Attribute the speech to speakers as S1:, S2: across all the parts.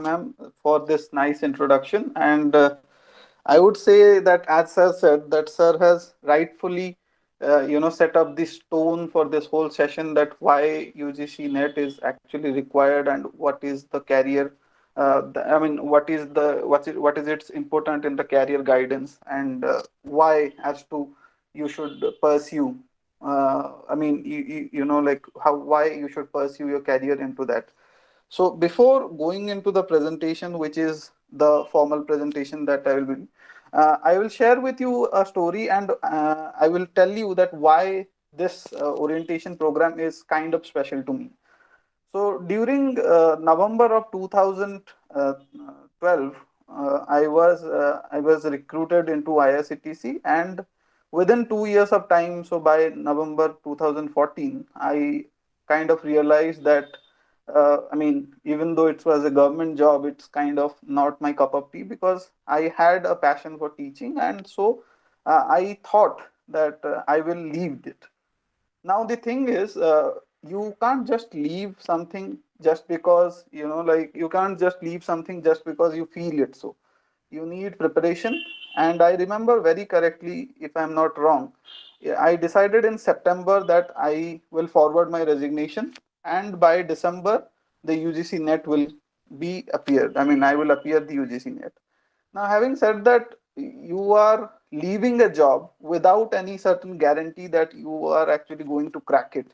S1: ma'am, for this nice introduction. And I would say that, as sir said, that sir has rightfully, set up this tone for this whole session, that why UGC NET is actually required and what is the career. I mean, what is its important in the career guidance, and why as to you should pursue. Like how why you should pursue your career into that. So before going into the presentation, which is the formal presentation that I will share with you a story, and I will tell you that why this orientation program is kind of special to me. So during November of 2012, I was recruited into IRCTC, and within 2 years of time, so by November 2014, I kind of realized that even though it was a government job, it's kind of not my cup of tea, because I had a passion for teaching, and so I thought that I will leave it. Now the thing is, you can't just leave something just because, you can't just leave something just because you feel it. So you need preparation. And I remember very correctly, if I'm not wrong, I decided in September that I will forward my resignation, and by December the UGC net will be appeared. I mean, I will appear the UGC net. Now, having said that, you are leaving a job without any certain guarantee that you are actually going to crack it.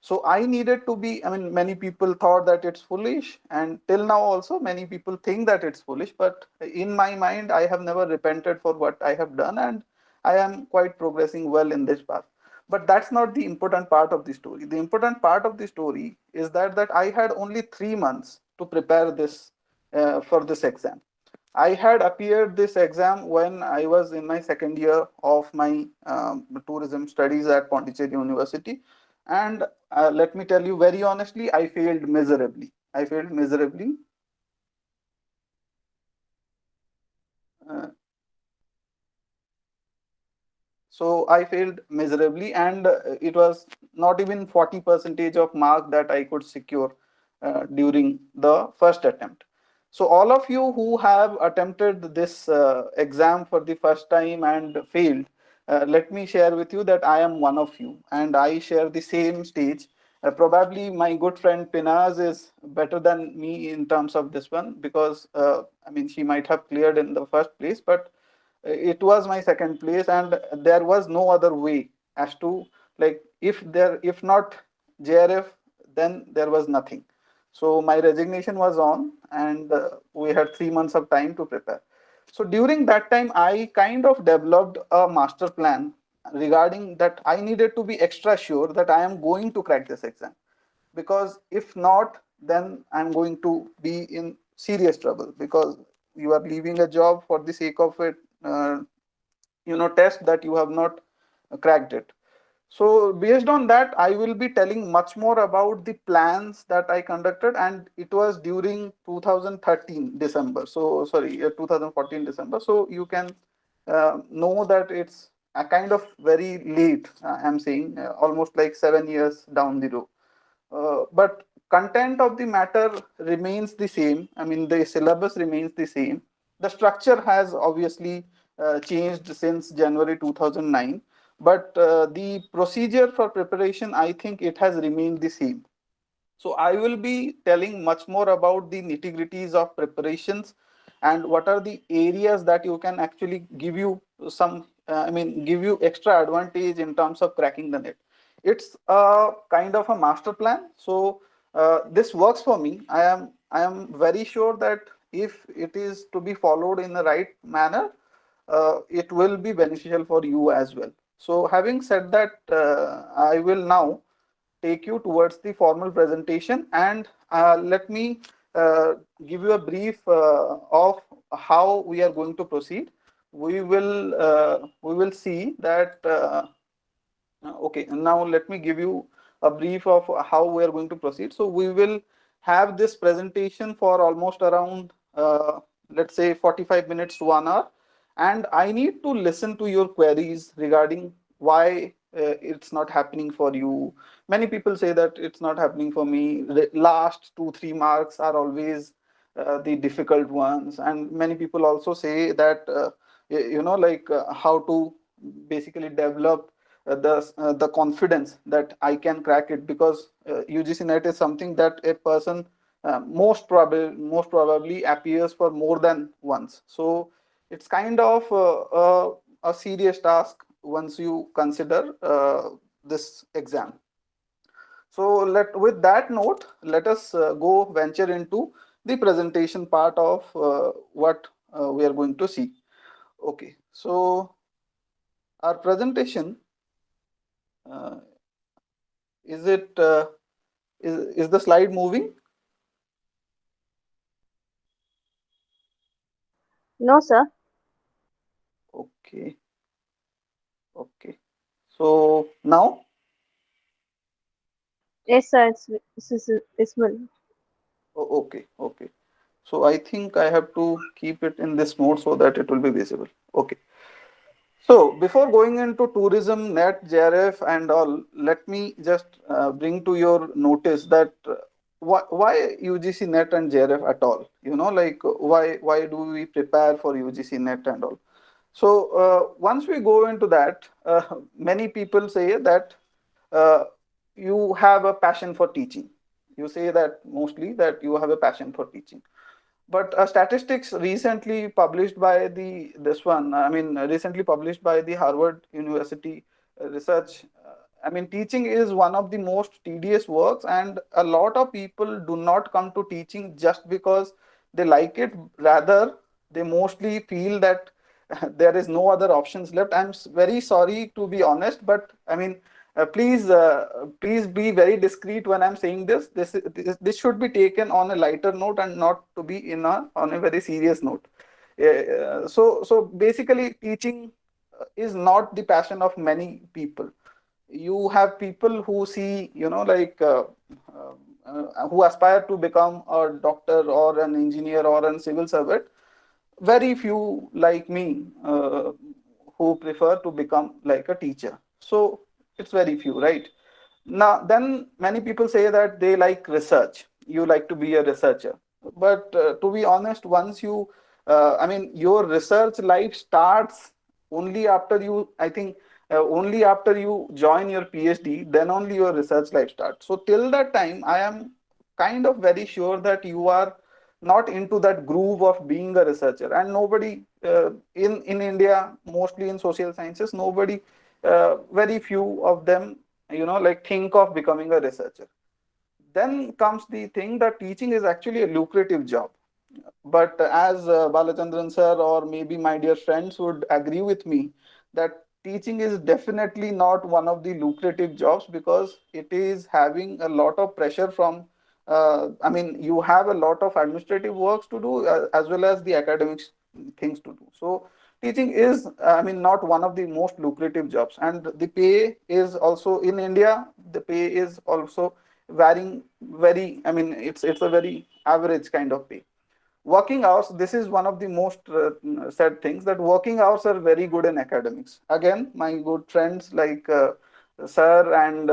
S1: So I needed to be, many people thought that it's foolish, and till now also many people think that it's foolish, but in my mind, I have never repented for what I have done, and I am quite progressing well in this path. But that's not the important part of the story. The important part of the story is that I had only 3 months to prepare this for this exam. I had appeared this exam when I was in my second year of my tourism studies at Pondicherry University. And let me tell you very honestly, I failed miserably. I failed miserably. Uh, so I failed miserably, and it was not even 40 percentage of mark that I could secure during the first attempt. So all of you who have attempted this exam for the first time and failed, let me share with you that I am one of you, and I share the same stage. Probably my good friend Pinaz is better than me in terms of this one, because she might have cleared in the first place, but it was my second place, and there was no other way as to, like, if not JRF, then there was nothing. So my resignation was on, and we had 3 months of time to prepare. So during that time, I kind of developed a master plan regarding that. I needed to be extra sure that I am going to crack this exam, because if not, then I'm going to be in serious trouble, because you are leaving a job for the sake of it, test that you have not cracked it. So based on that, I will be telling much more about the plans that I conducted, and it was during 2013 December. So sorry, 2014 December. So you can know that it's a kind of very late. I'm saying almost like 7 years down the road. But content of the matter remains the same. I mean, the syllabus remains the same. The structure has obviously changed since January 2009, but the procedure for preparation, I think it has remained the same. So I will be telling much more about the nitty gritties of preparations, and what are the areas that you can actually give you some, give you extra advantage in terms of cracking the net. It's a kind of a master plan. So this works for me. I am very sure that if it is to be followed in the right manner, it will be beneficial for you as well. So having said that, I will now take you towards the formal presentation, and let me give you a brief of how we are going to proceed. We will see that. Okay, now let me give you a brief of how we are going to proceed. So we will have this presentation for almost around, let's say, 45 minutes to 1 hour, and I need to listen to your queries regarding why it's not happening for you. Many people say that it's not happening for me. The last 2 3 marks are always the difficult ones. And many people also say that how to basically develop the confidence that I can crack it, because UGC net is something that a person most probably appears for more than once. So it's kind of a serious task once you consider this exam. So let with that note, let us go venture into the presentation part of what we are going to see. Okay, so our presentation, uh, is it is the slide moving?
S2: No, sir.
S1: Okay, okay. So now,
S2: Yes, sir. It's visible.
S1: okay, okay. So I think I have to keep it in this mode so that it will be visible. Okay. So before going into tourism, net, JRF, and all, let me just bring to your notice that why UGC net and JRF at all? Why do we prepare for UGC net and all? So once we go into that, many people say that uh, you have a passion for teaching. You say that mostly that you have a passion for teaching, but statistics recently published by the this one I mean recently published by the Harvard University research, teaching is one of the most tedious works, and a lot of people do not come to teaching just because they like it. Rather, they mostly feel that there is no other options left. I'm very sorry to be honest, but please be very discreet when I'm saying this. This should be taken on a lighter note and not to be in a on a very serious note. So basically, teaching is not the passion of many people. You have people who see, who aspire to become a doctor or an engineer or a civil servant. Very few like me who prefer to become like a teacher. So it's very few, right? Now then many people say that they like research. You like to be a researcher, but to be honest, once you your research life starts only after you, I think, only after you join your PhD, then only your research life starts. So till that time, I am kind of very sure that you are not into that groove of being a researcher. And nobody in India, mostly in social sciences, nobody, very few of them, think of becoming a researcher. Then comes the thing that teaching is actually a lucrative job. But as Balachandran sir or maybe my dear friends would agree with me that teaching is definitely not one of the lucrative jobs, because it is having a lot of pressure from, you have a lot of administrative works to do, as well as the academics things to do. So teaching is, not one of the most lucrative jobs, and the pay is also in India. The pay is also varying very. It's a very average kind of pay. Working hours, this is one of the most said things, that working hours are very good in academics. Again, my good friends like sir and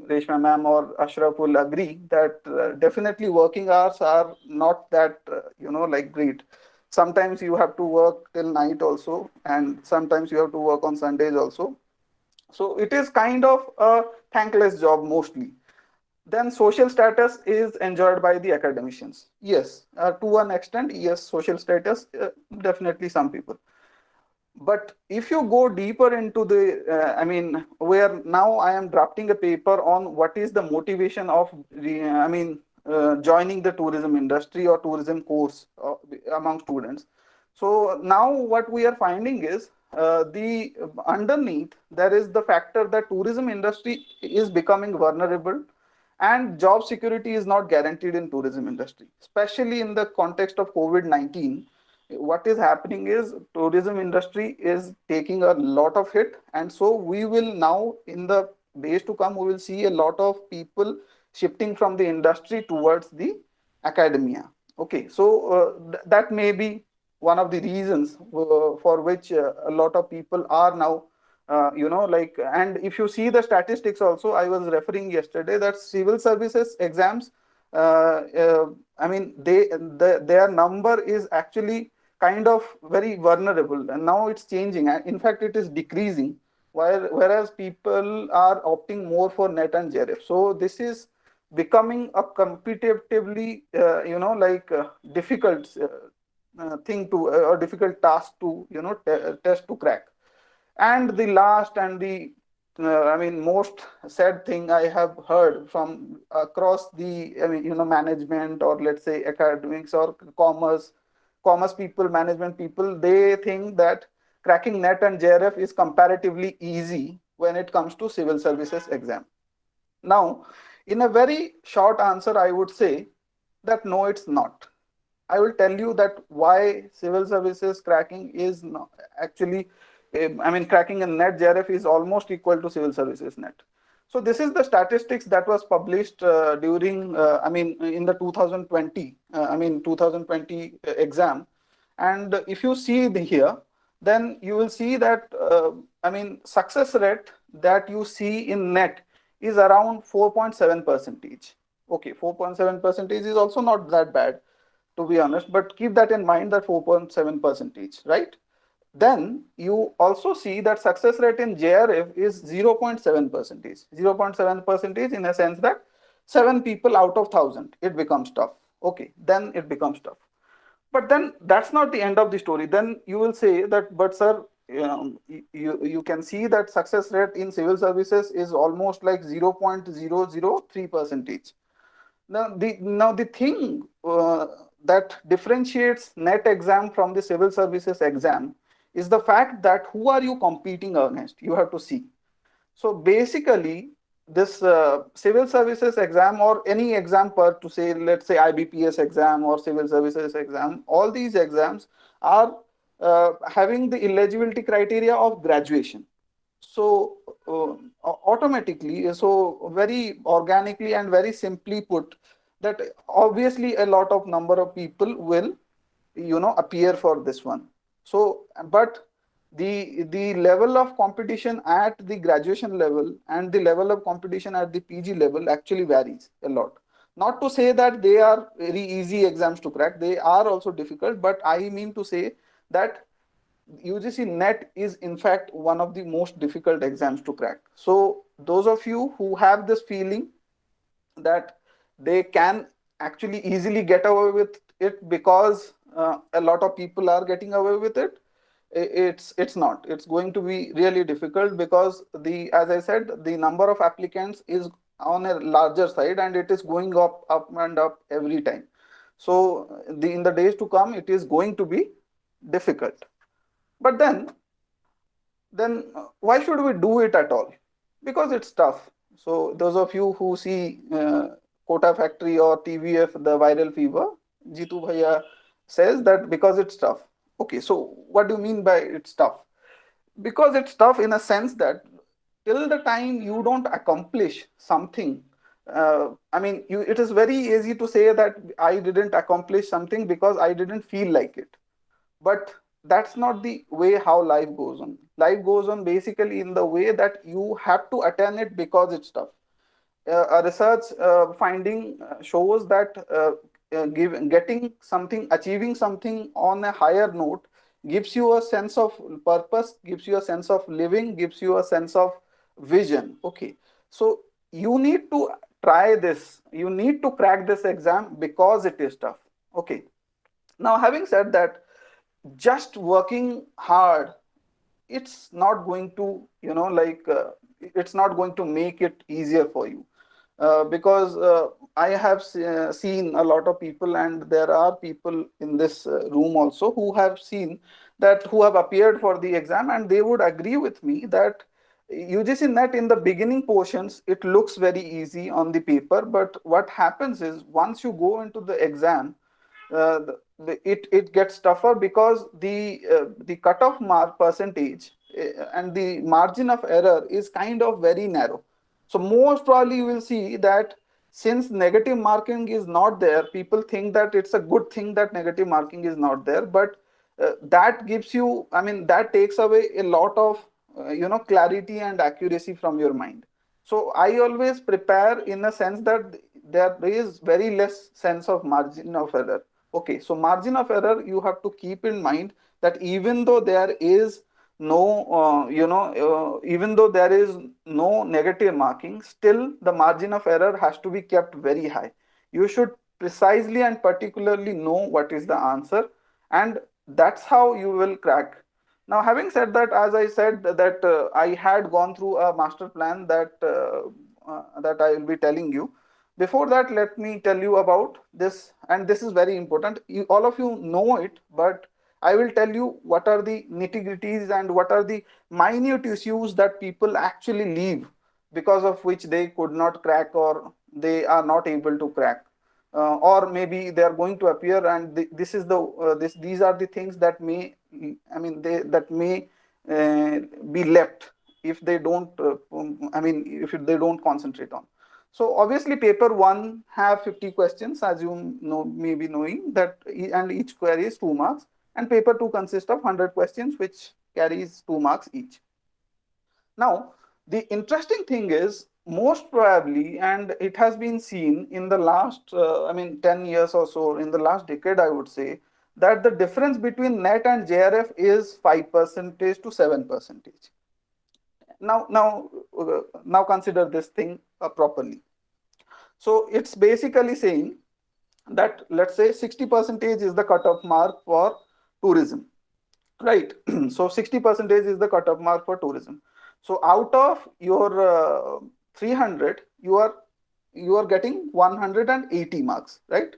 S1: Reshma ma'am or Ashraf will agree that definitely working hours are not that great. Sometimes you have to work till night also, and sometimes you have to work on Sundays also. So it is kind of a thankless job mostly. Then social status is enjoyed by the academicians. Yes, to an extent, yes, social status, definitely some people. But if you go deeper into the, where now I am drafting a paper on what is the motivation of, joining the tourism industry or tourism course among students. So now what we are finding is the underneath there is the factor that tourism industry is becoming vulnerable, and job security is not guaranteed in tourism industry, especially in the context of COVID-19. What is happening is tourism industry is taking a lot of hit, and so we will now, in the days to come, we will see a lot of people shifting from the industry towards the academia. Okay, so that may be one of the reasons for which a lot of people are now, and if you see the statistics also, I was referring yesterday that civil services exams I mean, their number is actually kind of very vulnerable, and now it's changing. In fact, it is decreasing, whereas people are opting more for net and JRF. So this is becoming a competitively, difficult thing to, or difficult task to, test to crack. And the last and the I mean, most sad thing I have heard from across the, I mean, management, or let's say academics or commerce people, management people, they think that cracking net and JRF is comparatively easy when it comes to civil services exam. Now, in a very short answer, I would say that no, it's not. I will tell you that why civil services cracking is not actually, I mean, cracking a net JRF is almost equal to civil services net. So this is the statistics that was published during, I mean, in the 2020, 2020 exam. And if you see here, then you will see that, I mean, success rate that you see in net is around 4.7 percentage. Okay, 4.7 percentage is also not that bad, to be honest, but keep that in mind, that 4.7 percentage, right? Then you also see that success rate in JRF is 0.7 percentage. 0.7 percentage in a sense that 7 people out of 1,000, it becomes tough. Okay, then it becomes tough. But then that's not the end of the story. Then you will say that, but sir, you can see that success rate in civil services is almost like 0.003 percentage. Now the thing that differentiates net exam from the civil services exam is the fact that who are you competing against? You have to see. So basically, this civil services exam, or any exam per to say, let's say IBPS exam or civil services exam, all these exams are having the eligibility criteria of graduation. So automatically, so very organically and very simply put, that obviously a lot of number of people will, appear for this one. So but the level of competition at the graduation level and the level of competition at the PG level actually varies a lot. Not to say that they are very easy exams to crack, they are also difficult, but I mean to say that UGC NET is in fact one of the most difficult exams to crack. So those of you who have this feeling that they can actually easily get away with it because a lot of people are getting away with it, it's not. It's going to be really difficult, because the, as I said, the number of applicants is on a larger side, and it is going up and up every time. So in the days to come, it is going to be difficult. But then why should we do it at all? Because it's tough. So those of you who see Kota Factory or TVF, the viral fever, Jitu Bhaiya says that because it's tough. Okay, so what do you mean by it's tough? Because it's tough in a sense that till the time you don't accomplish something, I mean, it is very easy to say that I didn't accomplish something because I didn't feel like it. But that's not the way how life goes on. Life goes on basically in the way that you have to attain it because it's tough. A research finding shows that getting something, achieving something on a higher note gives you a sense of purpose, gives you a sense of living, gives you a sense of vision. Okay, so you need to try this, you need to crack this exam because it is tough. Okay, now having said that, just working hard, it's not going to, it's not going to make it easier for you. Because I have seen a lot of people, and there are people in this room also who have seen that, who have appeared for the exam, and they would agree with me that UGC NET in the beginning portions, it looks very easy on the paper, but what happens is once you go into the exam, it gets tougher, because the cutoff mark percentage and the margin of error is kind of very narrow. So most probably you will see that since negative marking is not there, people think that it's a good thing that negative marking is not there, but that gives you, I mean, that takes away a lot of clarity and accuracy from your mind. So I always prepare in a sense that there is very less sense of margin of error. Okay, so margin of error, you have to keep in mind that even though there is no even though there is no negative marking, still the margin of error has to be kept very high. You should precisely and particularly know what is the answer, and that's how you will crack. Now, having said that, as I said that I had gone through a master plan that I will be telling you. Before that, let me tell you about this, and this is very important. All of you know it, but I will tell you what are the nitty gritties and what are the minute issues that people actually leave, because of which they could not crack or they are not able to crack, or maybe they are going to appear, and this is the these are the things that may, I mean, they that may uh, be left if they don't if they don't concentrate on. So obviously paper 1 have 50 questions, as you know, may be knowing that, and each query is 2 marks, and paper 2 consists of 100 questions which carries 2 marks each. Now, the interesting thing is, most probably, and it has been seen in the last, 10 years or so, in the last decade, I would say, that the difference between net and JRF is 5% to 7%. Now consider this thing properly. So it's basically saying that, let's say, 60% is the cutoff mark for tourism, right? So 60% is the cutoff mark for tourism. So out of your 300, you are getting 180 marks, right?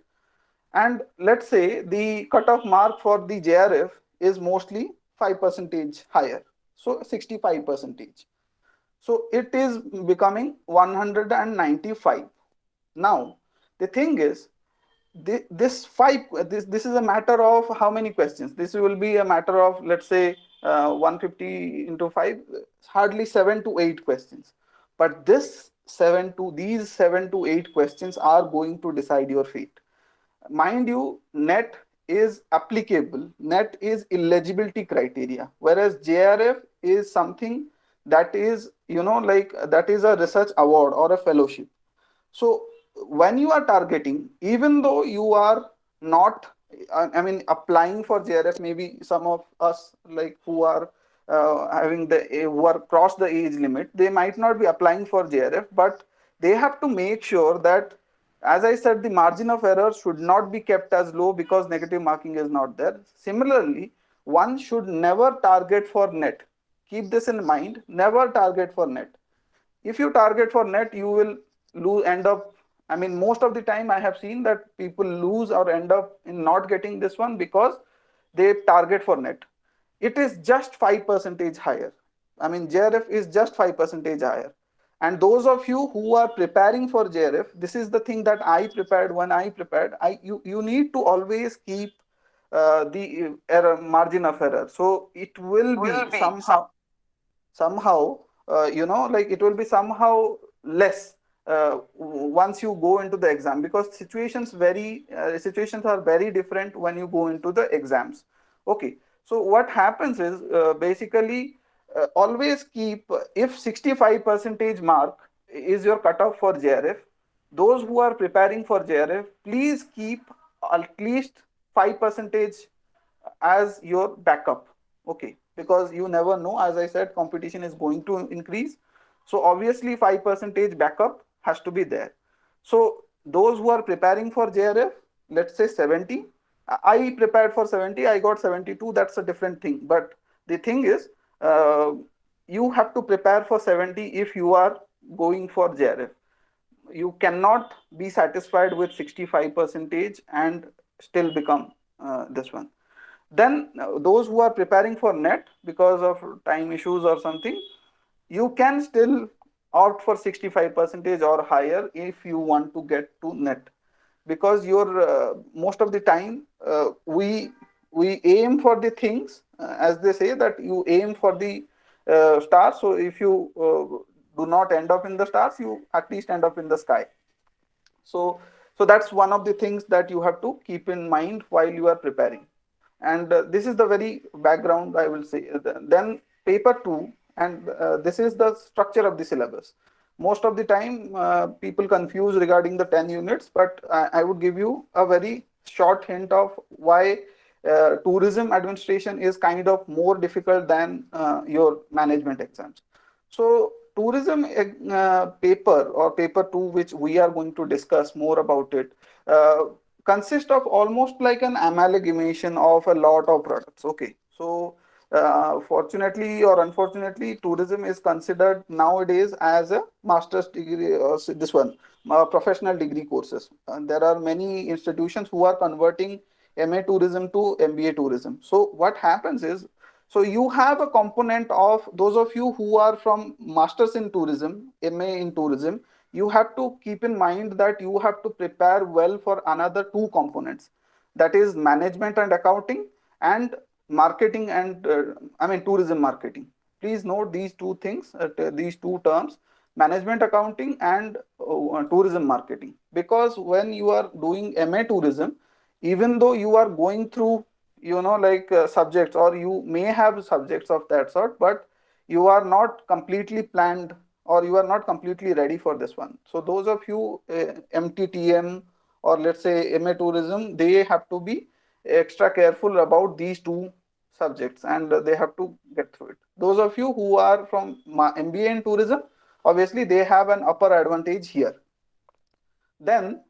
S1: And let's say the cutoff mark for the JRF is mostly 5% higher, so 65%. So it is becoming 195. Now the thing is, this is a matter of how many questions. This will be a matter of, let's say, 150 into 5, hardly 7 to 8 questions. But these 7 to 8 questions are going to decide your fate. Mind you, net is applicable, net is eligibility criteria, whereas JRF is something that is, that is a research award or a fellowship. So when you are targeting, even though you are not, applying for JRF, maybe some of us, like, who are who are crossed the age limit, they might not be applying for JRF, but they have to make sure that, as I said, the margin of error should not be kept as low because negative marking is not there. Similarly, one should never target for net. Keep this in mind, never target for net. If you target for net, you will end up, most of the time I have seen that people lose or end up in not getting this one because they target for net. It is just 5% higher. JRF is just 5% higher. And those of you who are preparing for JRF, this is the thing that I prepared. When I prepared, you need to always keep the error margin of error. So it will be somehow, like, it will be somehow less once you go into the exam, because situations are very different when you go into the exams. Okay, so what happens is, basically, always keep, if 65% mark is your cutoff for JRF, those who are preparing for JRF, please keep at least 5% as your backup. Okay, because you never know, as I said, competition is going to increase. So obviously 5% backup has to be there. So those who are preparing for JRF, let's say 70, I prepared for 70, I got 72, that's a different thing. But the thing is, you have to prepare for 70 if you are going for JRF. You cannot be satisfied with 65% and still become this one. Then those who are preparing for net because of time issues or something, you can still opt for 65% or higher if you want to get to net, because your most of the time, we aim for the things, as they say, that you aim for the stars. So if you do not end up in the stars, you at least end up in the sky. So that's one of the things that you have to keep in mind while you are preparing. And this is the very background, I will say. Then paper 2, and this is the structure of the syllabus. Most of the time, people confuse regarding the 10 units, but I would give you a very short hint of why tourism administration is kind of more difficult than your management exams. So, tourism paper or paper 2, which we are going to discuss more about it, uh, consists of almost like an amalgamation of a lot of products. Okay, so fortunately or unfortunately, tourism is considered nowadays as a master's degree, this one, professional degree courses. And there are many institutions who are converting MA tourism to MBA tourism. So what happens is, so you have a component of those of you who are from masters in tourism, MA in tourism, you have to keep in mind that you have to prepare well for another two components, that is management and accounting, and marketing and tourism marketing. Please note these two things, these two terms, management accounting and tourism marketing, because when you are doing MA tourism, even though you are going through subjects, or you may have subjects of that sort, but you are not completely planned, or you are not completely ready for this one. So those of you MTTM, or let's say MA tourism, they have to be extra careful about these two subjects, and they have to get through it. Those of you who are from MBA in tourism, obviously they have an upper advantage here. Then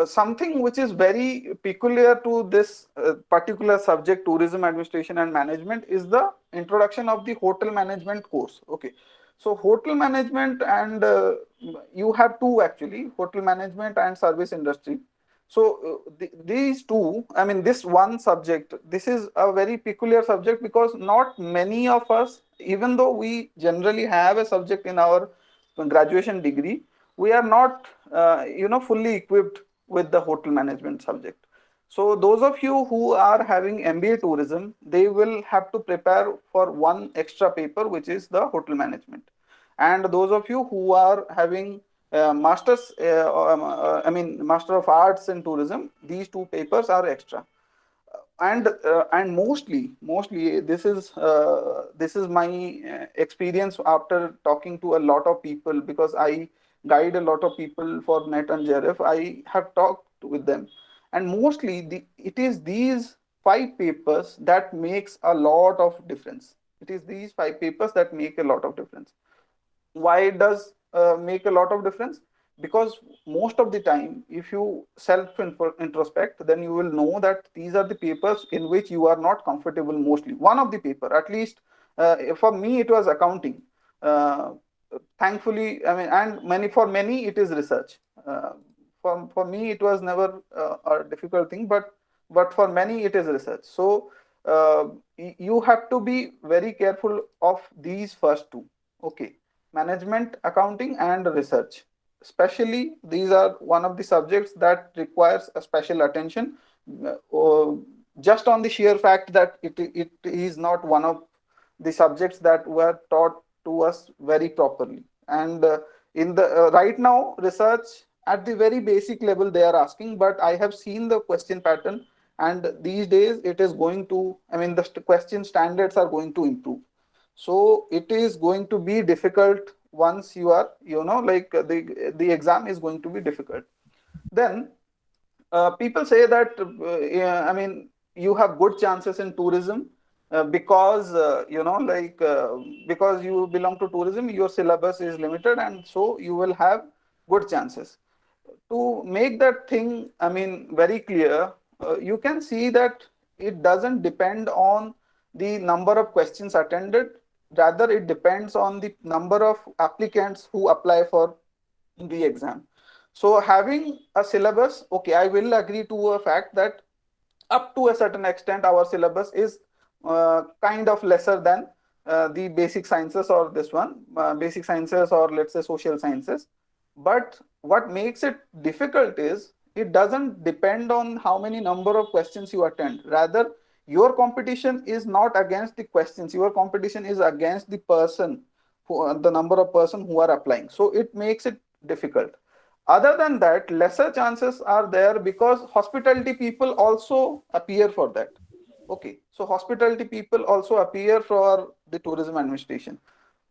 S1: something which is very peculiar to this particular subject, tourism administration and management, is the introduction of the hotel management course. Okay, so hotel management, and you have two actually, hotel management and service industry. So these two, I mean, this one subject, this is a very peculiar subject, because not many of us, even though we generally have a subject in our graduation degree, we are not fully equipped with the hotel management subject. So those of you who are having MBA tourism, they will have to prepare for one extra paper, which is the hotel management. And those of you who are having master of arts in tourism, these two papers are extra. And mostly this is my experience after talking to a lot of people, because I guide a lot of people for NET and JRF. I have talked with them, and mostly it is these five papers that makes a lot of difference. It is these five papers that make a lot of difference. Why it does make a lot of difference? Because most of the time, if you self introspect, then you will know that these are the papers in which you are not comfortable. Mostly one of the paper, at least for me it was accounting. Thankfully, I mean, and many, for many it is research. For me it was never a difficult thing, but for many it is research. So you have to be very careful of these first two. Okay, management accounting and research, especially these are one of the subjects that requires a special attention, just on the sheer fact that it is not one of the subjects that were taught to us very properly. And in the right now, research at the very basic level they are asking, but I have seen the question pattern, and these days it is going to, I mean, the question standards are going to improve. So it is going to be difficult once you are, the exam is going to be difficult. Then people say that yeah, I mean, you have good chances in tourism because because you belong to tourism, your syllabus is limited, and so you will have good chances. To make that thing, I mean, very clear, you can see that it doesn't depend on the number of questions attended. Rather, it depends on the number of applicants who apply for the exam. So having a syllabus, okay, I will agree to a fact that up to a certain extent our syllabus is kind of lesser than the basic sciences, or this one, basic sciences, or let's say social sciences. But what makes it difficult is it doesn't depend on how many number of questions you attend. Rather, your competition is not against the questions, your competition is against the person who, the number of person who are applying. So it makes it difficult. Other than that, lesser chances are there because hospitality people also appear for that. Okay, so hospitality people also appear for the tourism administration.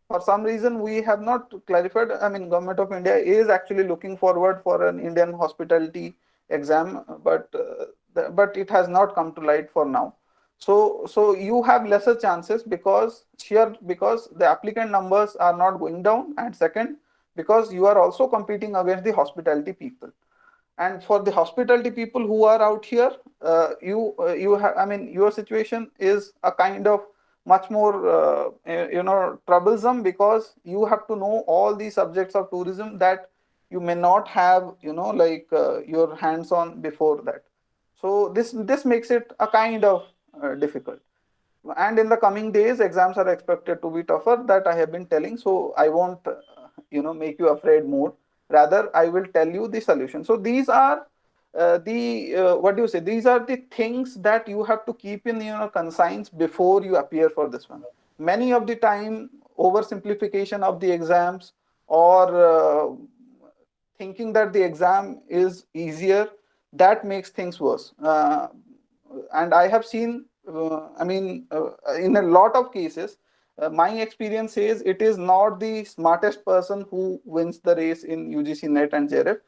S1: For some reason we have not clarified. I mean, government of India is actually looking forward for an Indian hospitality exam, but it has not come to light for now. So you have lesser chances, because the applicant numbers are not going down, and second, because you are also competing against the hospitality people. And for the hospitality people who are out here, you have, I mean, your situation is a kind of much more troublesome, because you have to know all the subjects of tourism that you may not have, your hands on before that. So this makes it a kind of difficult. And in the coming days exams are expected to be tougher, that I have been telling, so I won't make you afraid more. Rather, I will tell you the solution. So these are the what do you say, these are the things that you have to keep in your conscience before you appear for this one. Many of the time, oversimplification of the exams, or thinking that the exam is easier, that makes things worse. And I have seen, in a lot of cases, my experience says it is not the smartest person who wins the race in UGC NET and JRF.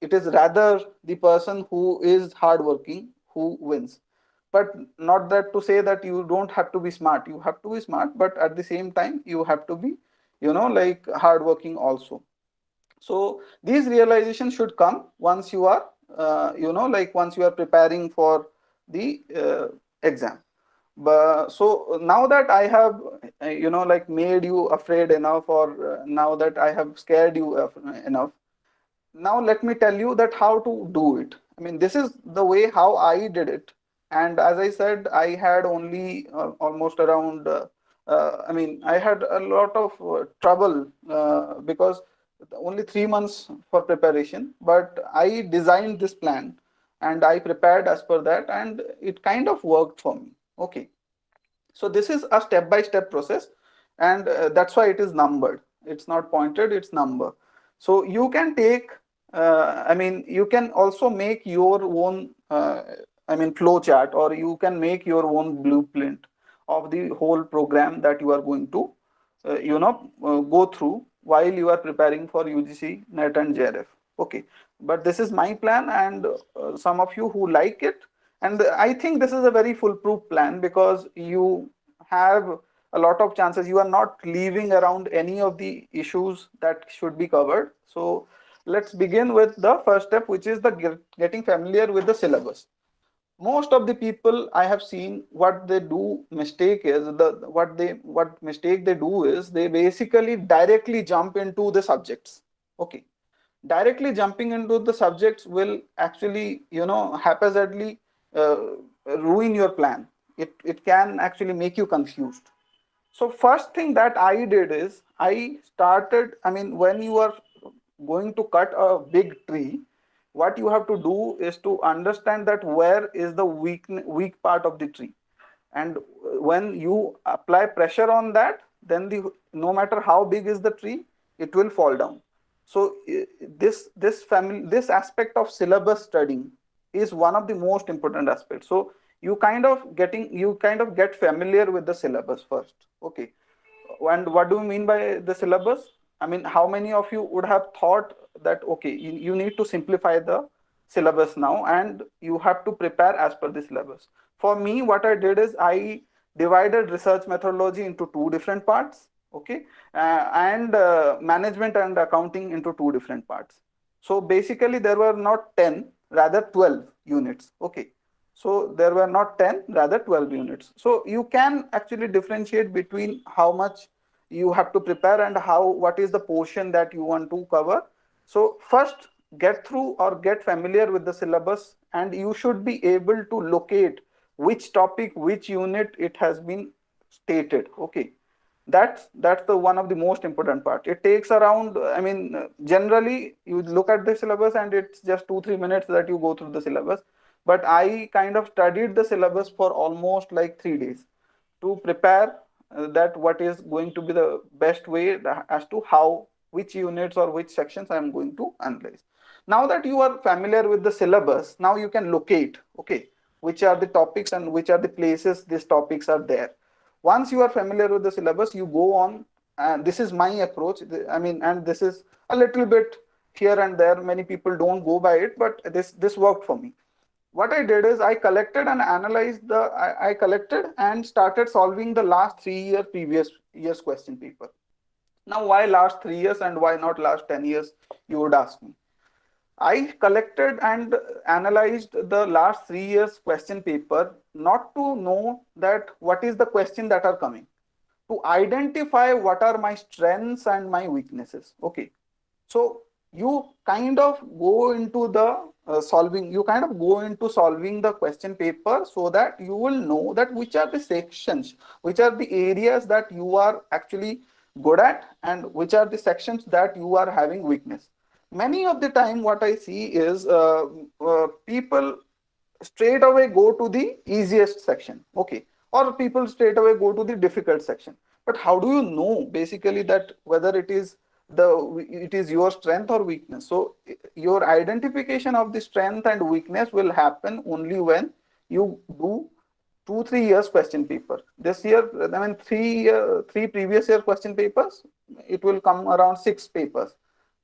S1: It is rather the person who is hardworking who wins. But not that to say that you don't have to be smart. You have to be smart, but at the same time, you have to be, hardworking also. So these realizations should come once you are once you are preparing for the exam. But so now that I have made you afraid enough, or now that I have scared you enough, now let me tell you that how to do it. I mean, this is the way how I did it. And as I said, I had only almost around I had a lot of trouble, because only 3 months for preparation, but I designed this plan and I prepared as per that, and it kind of worked for me. Okay, so this is a step by step process, and that's why it is numbered. It's not pointed, it's number. So you can take, you can also make your own, flow chart, or you can make your own blueprint of the whole program that you are going to, go through while you are preparing for UGC, NET, and JRF. Okay, but this is my plan, and some of you who like it, and I think this is a very foolproof plan, because you have a lot of chances. You are not leaving around any of the issues that should be covered. So let's begin with the first step, which is the getting familiar with the syllabus. Most of the people I have seen, what they do mistake is, what mistake they do is, they basically directly jump into the subjects. Okay, directly jumping into the subjects will actually, haphazardly uh, ruin your plan. It can actually make you confused. So first thing that I did is, I started, I mean, when you are going to cut a big tree, what you have to do is to understand that where is the weak part of the tree. And when you apply pressure on that, then the no matter how big is the tree, it will fall down. So this aspect of syllabus studying is one of the most important aspects. So you kind of get familiar with the syllabus first. Okay, and what do you mean by the syllabus? I mean, how many of you would have thought that, okay, you need to simplify the syllabus now, and you have to prepare as per the syllabus. For me, what I did is, I divided research methodology into two different parts. Okay, and management and accounting into two different parts. So basically, there were not 10, rather 12 units. Okay, so there were not 10, rather 12 units. So you can actually differentiate between how much you have to prepare, and what is the portion that you want to cover. So first, get through or get familiar with the syllabus, and you should be able to locate which topic, which unit it has been stated. Okay, that's the one of the most important part. It takes around, generally you look at the syllabus and it's just 2-3 minutes that you go through the syllabus. But I kind of studied the syllabus for almost like 3 days to prepare, that what is going to be the best way as to how, which units or which sections I am going to analyze. Now that you are familiar with the syllabus, now you can locate, okay, which are the topics and which are the places these topics are there. Once you are familiar with the syllabus, you go on and this is my approach. I mean, and this is a little bit here and there. Many people don't go by it, but this worked for me. What I did is I collected and analyzed I collected and started solving the last 3 year previous years question paper. Now, why last 3 years and why not last 10 years? You would ask me. I collected and analyzed the last 3 years question paper not to know that what is the question that are coming, to identify what are my strengths and my weaknesses. Okay, so you kind of go into the solving, you kind of go into solving the question paper so that you will know that which are the sections, which are the areas that you are actually good at, and which are the sections that you are having weakness. Many of the time what I see is people straight away go to the easiest section. Okay, or people straight away go to the difficult section. But how do you know basically that whether it is your strength or weakness? So your identification of the strength and weakness will happen only when you do 2 3 years question paper. This year, I mean, three previous year question papers, it will come around 6 papers.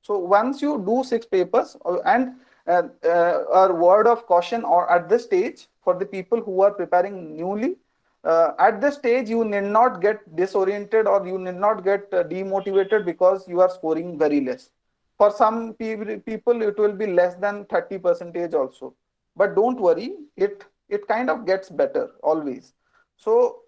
S1: So once you do 6 papers, and a word of caution or at this stage for the people who are preparing newly, at this stage you need not get disoriented or you need not get demotivated because you are scoring very less. For some people it will be less than 30 percentage also, but don't worry, it kind of gets better always. So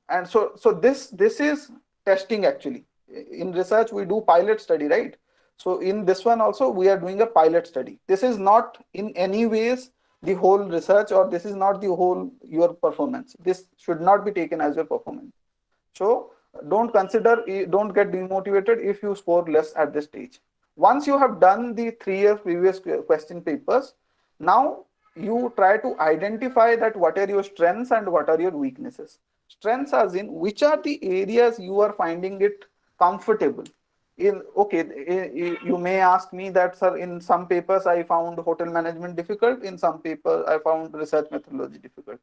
S1: and so this is testing actually. In research we do pilot study, right? So in this one also we are doing a pilot study. This is not in any ways the whole research, or this is not the whole your performance. This should not be taken as your performance. So don't get demotivated if you score less at this stage. Once you have done the 3 years previous question papers, now you try to identify that what are your strengths and what are your weaknesses. Strengths as in which are the areas you are finding it comfortable in. Okay, you may ask me that, sir, in some papers I found hotel management difficult, in some papers I found research methodology difficult.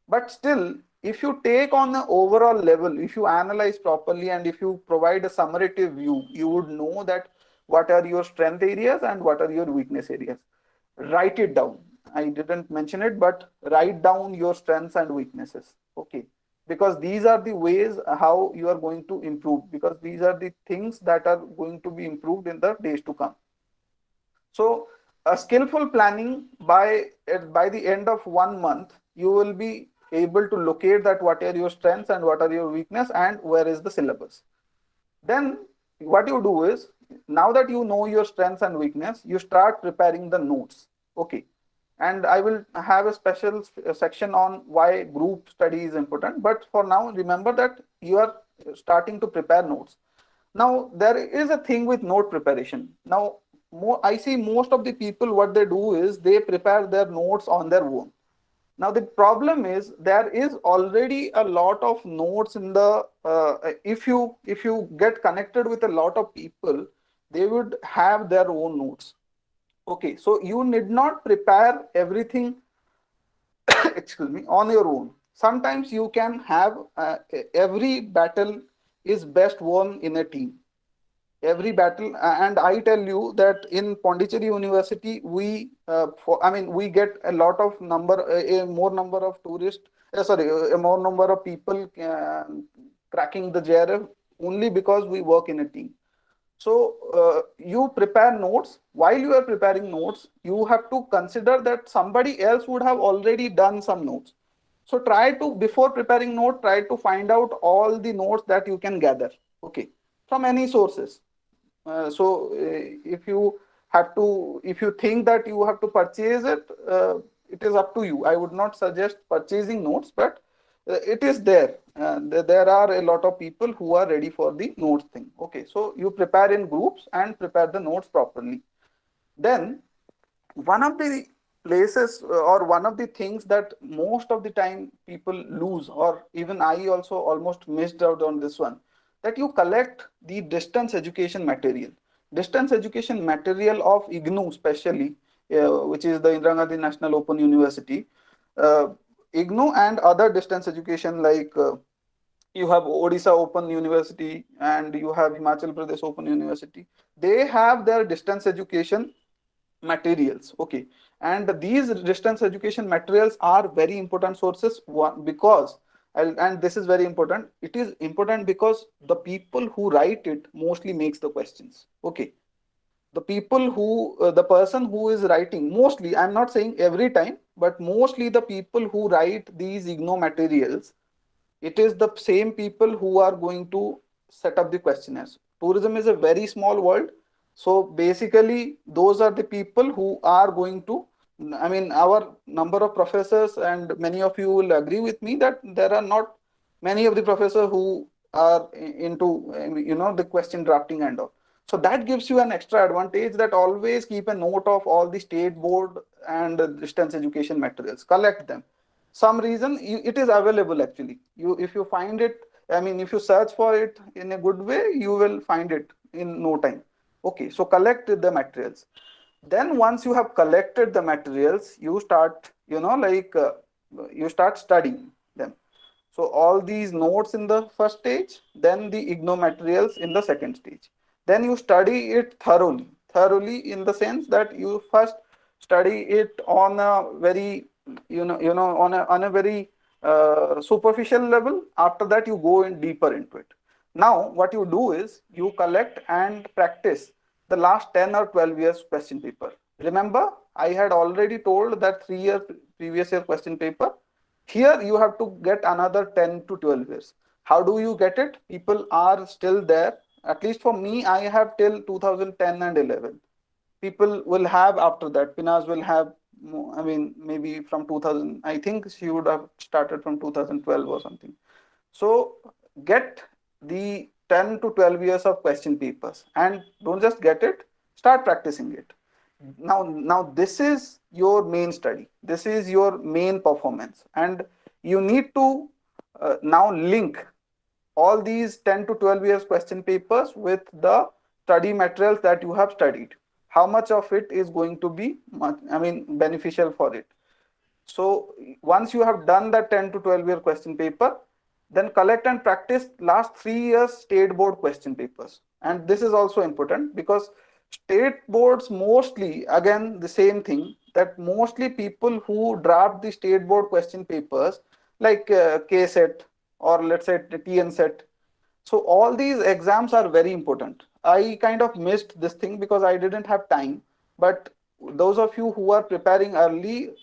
S1: But still, if you take on the overall level, if you analyze properly and if you provide a summative view, you would know that what are your strength areas and what are your weakness areas. Write it down. I didn't mention it, but write down your strengths and weaknesses. Okay, because these are the ways how you are going to improve, because these are the things that are going to be improved in the days to come. So a skillful planning, by the end of 1 month you will be able to locate that what are your strengths and what are your weakness and where is the syllabus. Then what you do is, now that you know your strengths and weakness, you start preparing the notes. Okay, and I will have a special section on why group study is important, but for now remember that you are starting to prepare notes. Now there is a thing with note preparation. Now I see most of the people, what they do is they prepare their notes on their own. Now the problem is there is already a lot of notes in the if you get connected with a lot of people, they would have their own notes. Okay, so you need not prepare everything excuse me, on your own. Sometimes you can have every battle is best won in a team. Every battle, and I tell you that in Pondicherry University we I mean, we get a lot of number, a more number of tourists, sorry, a more number of people cracking the JRF only because we work in a team. So you prepare notes. While you are preparing notes, you have to consider that somebody else would have already done some notes. So try to, before preparing note, try to find out all the notes that you can gather, okay, from any sources. If you have to, if you think that you have to purchase it, it is up to you. I would not suggest purchasing notes, but it is there. There are a lot of people who are ready for the notes thing. Okay, so you prepare in groups and prepare the notes properly. Then one of the places or one of the things that most of the time people lose, or even I also almost missed out on this one, that you collect the distance education material of IGNOU especially, which is the Indira Gandhi National Open University, uh, IGNOU and other distance education like you have Odisha Open University and you have Himachal Pradesh Open University. They have their distance education materials. Okay, and these distance education materials are very important sources. One, because and this is very important. It is important because the people who write it mostly makes the questions. Okay, the people who the person who is writing, mostly, I'm not saying every time, but mostly the people who write these IGNO materials, it is the same people who are going to set up the questionnaires. Tourism is a very small world. So basically, those are the people who are going to, I mean, our number of professors, and many of you will agree with me that there are not many of the professors who are into, the question drafting and all. So that gives you an extra advantage, that always keep a note of all the state board and distance education materials, collect them. Some reason it is available. Actually, you, if you find it, I mean, if you search for it in a good way, you will find it in no time. Okay, so collect the materials. Then once you have collected the materials, you start, you start studying them. So all these notes in the first stage, then the IGNO materials in the second stage. Then you study it thoroughly. Thoroughly in the sense that you first study it on a very, on a very superficial level. After that, you go in deeper into it. Now, what you do is you collect and practice the last 10 or 12 years question paper. Remember, I had already told that 3 year previous year question paper. Here you have to get another 10 to 12 years. How do you get it? People are still there. At least for me, I have till 2010 and 11. People will have after that. Pinaz will have, I mean, maybe from 2000. I think she would have started from 2012 or something. So get the 10 to 12 years of question papers, and don't just get it, start practicing it. Now this is your main study. This is your main performance, and you need to now link all these 10 to 12 years question papers with the study materials that you have studied. How much of it is going to be, I mean, beneficial for it. So once you have done that 10 to 12 year question paper, then collect and practice last 3 years state board question papers. And this is also important because state boards mostly, again, the same thing, that mostly people who draft the state board question papers, like KSET, or let's say TNSET. So all these exams are very important. I kind of missed this thing because I didn't have time. But those of you who are preparing early,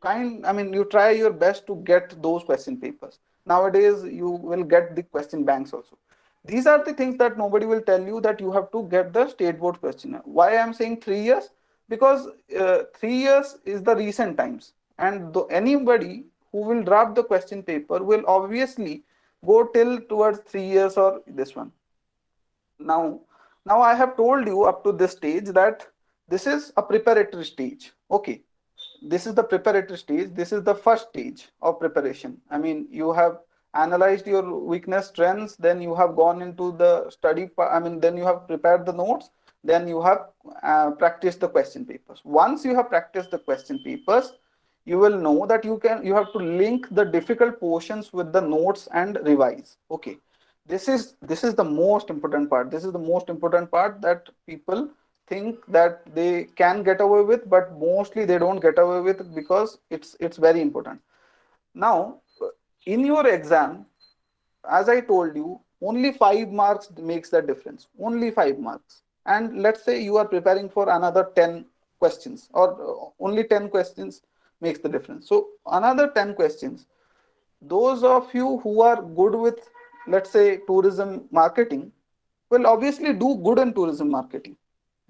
S1: I mean, you try your best to get those question papers. Nowadays, you will get the question banks also. These are the things that nobody will tell you, that you have to get the state board question. Why I am saying 3 years? Because 3 years is the recent times, and anybody who will draft the question paper will obviously go till towards 3 years or this one. Now I have told you up to this stage that this is a preparatory stage. Okay, this is the preparatory stage. This is the first stage of preparation. I mean, you have analyzed your weakness, strengths, then you have gone into the study. I mean, then you have prepared the notes, then you have practiced the question papers. Once you have practiced the question papers, you will know that you have to link the difficult portions with the notes and revise. Okay, this is the most important part. This is the most important part that people think that they can get away with, but mostly they don't get away with it because it's very important. Now, in your exam, as I told you, only 5 marks makes the difference. Only 5 marks. And let's say you are preparing for another 10 questions, or only 10 questions makes the difference. So another 10 questions, those of you who are good with, let's say, tourism marketing, will obviously do good in tourism marketing.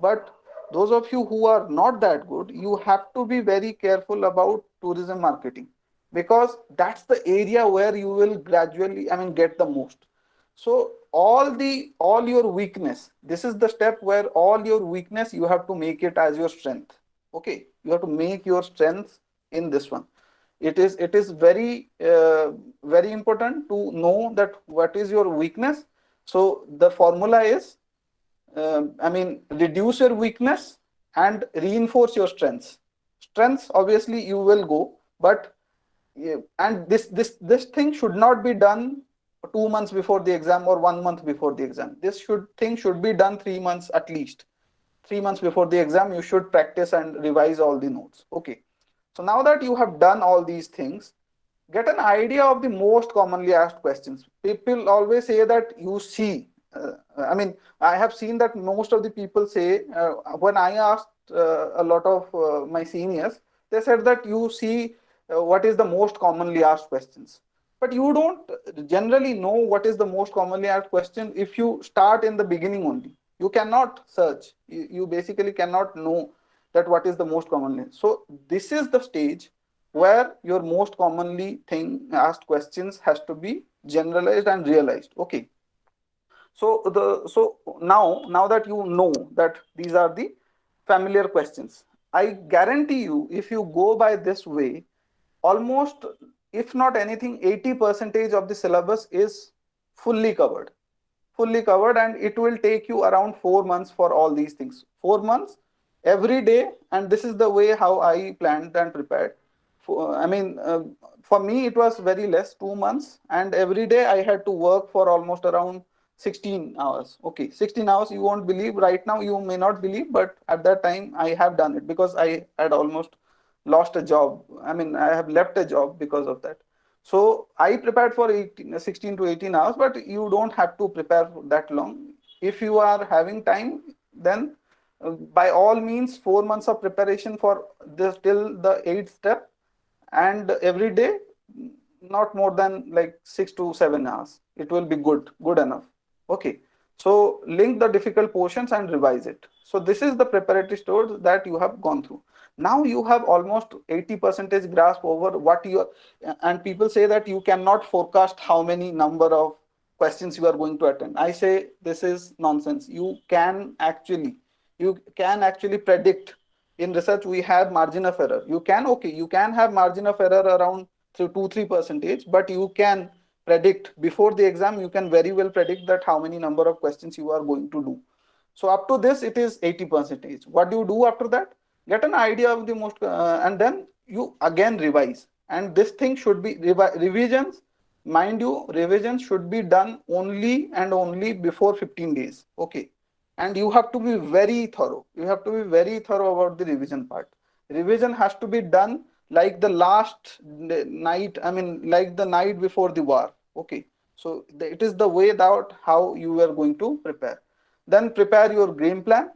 S1: But those of you who are not that good, you have to be very careful about tourism marketing, because that's the area where you will gradually, I mean, get the most. So all your weakness, this is the step where all your weakness you have to make it as your strength. Okay, you have to make your strengths in this one. It is very very important to know that what is your weakness. So the formula is, I mean, reduce your weakness and reinforce your strengths. Strengths, obviously, you will go, but and this thing should not be done 2 months before the exam or 1 month before the exam. This should be done 3 months at least. 3 months before the exam, you should practice and revise all the notes. Okay. So now that you have done all these things, get an idea of the most commonly asked questions. People always say that you see. I mean, I have seen that most of the people say, when I asked a lot of my seniors, they said that you see what is the most commonly asked questions. But you don't generally know what is the most commonly asked question if you start in the beginning only. You cannot search. You basically cannot know that what is the most commonly. So this is the stage where your most commonly thing asked questions has to be generalized and realized. Okay. So now that you know that these are the familiar questions, I guarantee you, if you go by this way, almost, if not anything, 80 percentage of the syllabus is fully covered. Fully covered, and it will take you around 4 months for all these things. 4 months every day, and this is the way how I planned and prepared. I mean, for me it was very less, 2 months, and every day I had to work for almost around 16 hours. Okay, 16 hours. You won't believe right now. You may not believe, but at that time I have done it because I had almost lost a job. I mean, I have left a job because of that. So I prepared for 16 to 18 hours, but you don't have to prepare for that long. If you are having time, then by all means, 4 months of preparation for this till the eighth step, and every day, not more than like 6 to 7 hours. It will be good enough. Okay. So link the difficult portions and revise it. So this is the preparatory stage that you have gone through. Now you have almost 80 percentage grasp over what you are, and people say that you cannot forecast how many number of questions you are going to attend. I say this is nonsense. You can actually predict. In research we have margin of error. You can have margin of error around 2-3 percentage, but you can predict before the exam. You can very well predict that how many number of questions you are going to do. So up to this it is 80 percentage. What do you do after that? Get an idea of the most, and then you again revise. And this thing should be revisions. Mind you, revisions should be done only and only before 15 days. Okay. And you have to be very thorough. You have to be very thorough about the revision part. Revision has to be done like the last night. I mean, like the night before the war. Okay. So it is the way that how you are going to prepare. Then prepare your game plan.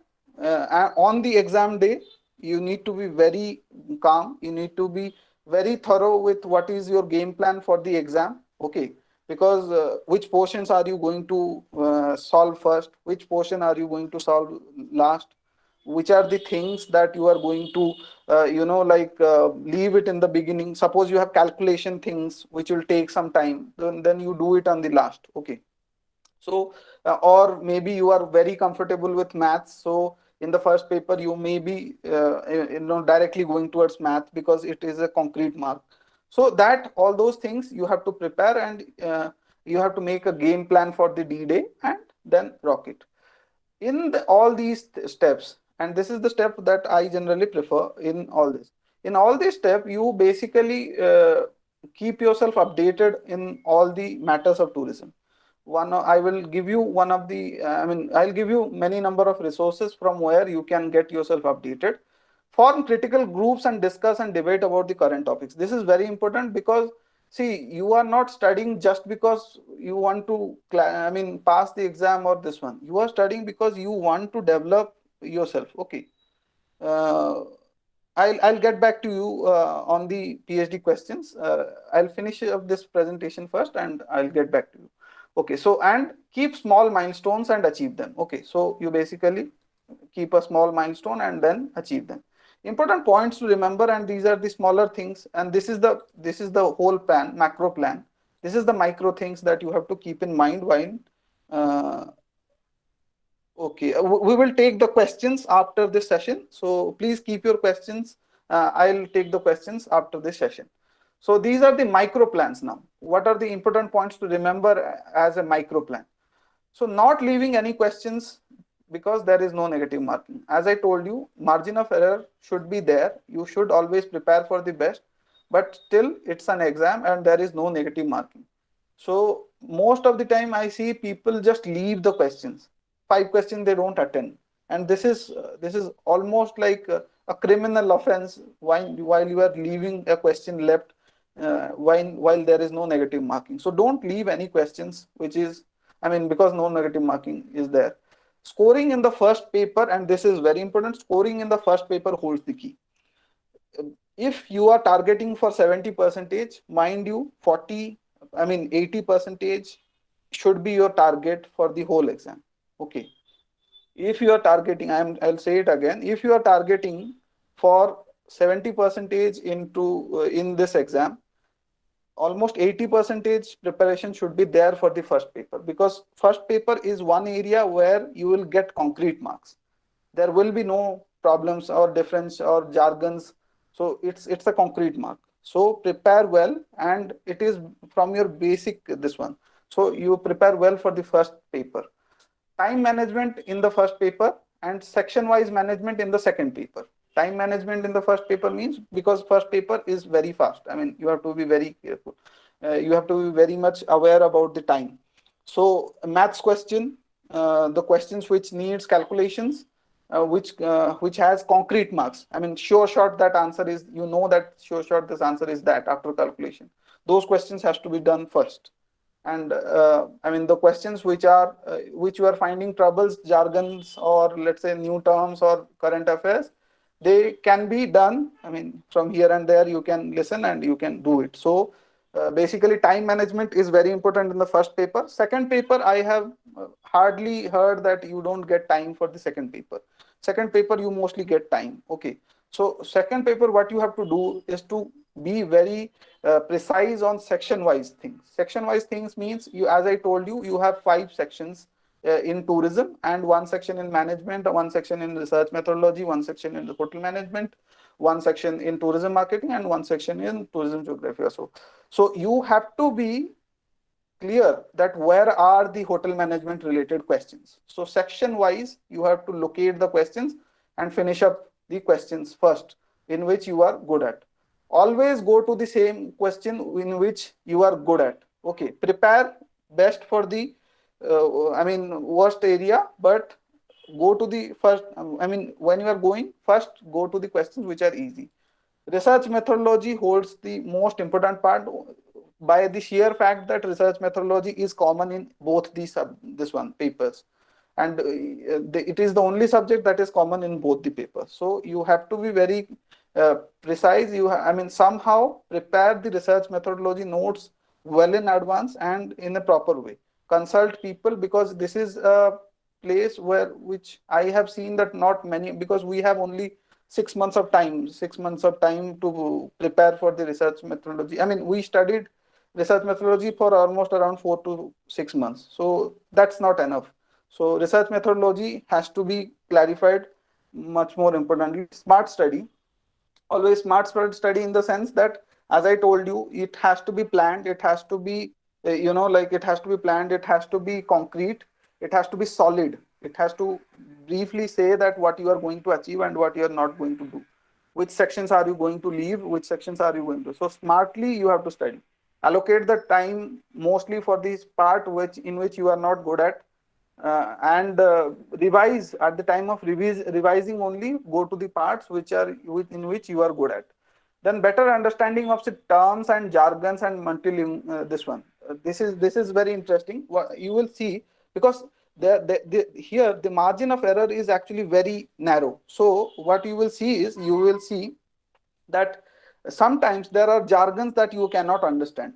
S1: On the exam day, you need to be very calm. You need to be very thorough with what is your game plan for the exam. Okay. Because which portions are you going to solve first, which portion are you going to solve last, which are the things that you are going to leave it in the beginning. Suppose you have calculation things which will take some time, then you do it on the last. Okay. So or maybe you are very comfortable with maths, so in the first paper you may be directly going towards math because it is a concrete mark. So that all those things you have to prepare, and you have to make a game plan for the D-Day and then rock it. In all these steps, and this is the step that I generally prefer in all this. In all these steps, you basically keep yourself updated in all the matters of tourism. I will give you one of the, I'll give you many number of resources from where you can get yourself updated. Form critical groups and discuss and debate about the current topics. This is very important because see, you are not studying just because you want to pass the exam or this one. You are studying because you want to develop yourself. Okay. uh, I'll get back to you on the PhD questions. I'll finish up this presentation first and I'll get back to you. Okay, so and keep small milestones and achieve them. Okay, so you basically keep a small milestone and then achieve them. Important points to remember, and these are the smaller things, and this is the whole plan, macro plan. This is the micro things that you have to keep in mind while uh, okay, we will take the questions after this session. So please keep your questions. I'll take the questions after this session. So these are the micro plans now. What are the important points to remember as a micro plan? So not leaving any questions because there is no negative marking. As I told you, margin of error should be there. You should always prepare for the best, but still it's an exam and there is no negative marking. So most of the time I see people just leave the questions. 5 questions they don't attend, and this is almost like a criminal offense while you are leaving a question left, while there is no negative marking. So don't leave any questions which is, I mean, because no negative marking is there. Scoring in the first paper, and this is very important, scoring in the first paper holds the key. If you are targeting for 70 percentage, mind you, 40, I mean 80 percentage should be your target for the whole exam. Okay. If you are targeting, I'll say it again, if you are targeting for 70 percentage into in this exam, almost 80 percentage preparation should be there for the first paper, because first paper is one area where you will get concrete marks. There will be no problems or difference or jargons. So it's a concrete mark. So prepare well, and it is from your basic this one. So you prepare well for the first paper. Time management in the first paper and section wise management in the second paper. Time management in the first paper means, because first paper is very fast, I mean, you have to be very careful. You have to be very much aware about the time. So maths question, the questions which needs calculations, which has concrete marks, I mean, sure shot that answer is, you know, that sure shot this answer is that after calculation, those questions has to be done first. And I mean, the questions which you are finding troubles, jargons, or let's say new terms or current affairs, they can be done, I mean, from here and there you can listen and you can do it. So basically time management is very important in the first paper. Second paper, I have hardly heard that you don't get time for the second paper. Second paper you mostly get time. Okay, so second paper, what you have to do is to be very precise on section wise things. Section wise things means, you, as I told you, you have 5 sections in tourism, and 1 section in management, 1 section in research methodology, 1 section in the hotel management, 1 section in tourism marketing, and 1 section in tourism geography also. So you have to be clear that where are the hotel management related questions. So section wise you have to locate the questions and finish up the questions first, in which you are good at. Always go to the same question in which you are good at. Okay, prepare best for the I mean worst area, but go to the first, I mean, when you are going first, go to the questions which are easy. Research methodology holds the most important part, by the sheer fact that research methodology is common in both these this one papers, and it is the only subject that is common in both the papers. So you have to be very precise. I mean, somehow prepare the research methodology notes well in advance and in a proper way. Consult people, because this is a place where, which I have seen that not many, because we have only 6 months of time, 6 months of time to prepare for the research methodology. I mean, we studied research methodology for almost around 4 to 6 months. So that's not enough. So research methodology has to be clarified. Much more importantly, smart study. Always smart study in the sense that, as I told you, it has to be planned. It has to be, like, it has to be planned. It has to be concrete. It has to be solid. It has to briefly say that what you are going to achieve and what you are not going to do. Which sections are you going to leave? Which sections are you going to? So smartly you have to study. Allocate the time mostly for this part in which you are not good at, and revise at the time of revising only. Go to the parts in which you are good at. Then better understanding of the terms and jargons and this one. This is very interesting. What you will see, because here the margin of error is actually very narrow. So what you will see is, you will see that sometimes there are jargons that you cannot understand.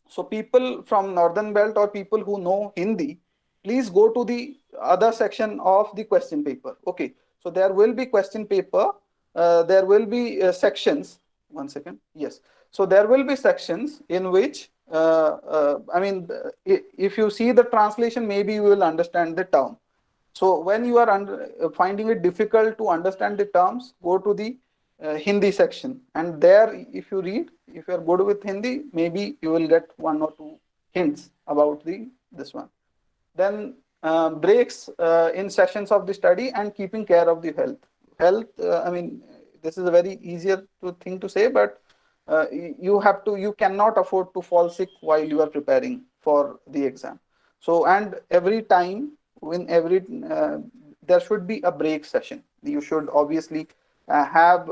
S1: So people from northern belt or people who know Hindi, please go to the other section of the question paper. Okay, so there will be question paper, there will be sections. 1 second, yes. So there will be sections in which I mean, if you see the translation, maybe you will understand the term. So when you are finding it difficult to understand the terms, go to the Hindi section, and there, if you read, if you are good with Hindi, maybe you will get 1 or 2 hints about this one. Then breaks in sessions of the study and keeping care of the health. I mean, this is a very easier thing to say, but you cannot afford to fall sick while you are preparing for the exam. So, and every time, in every there should be a break session. You should obviously have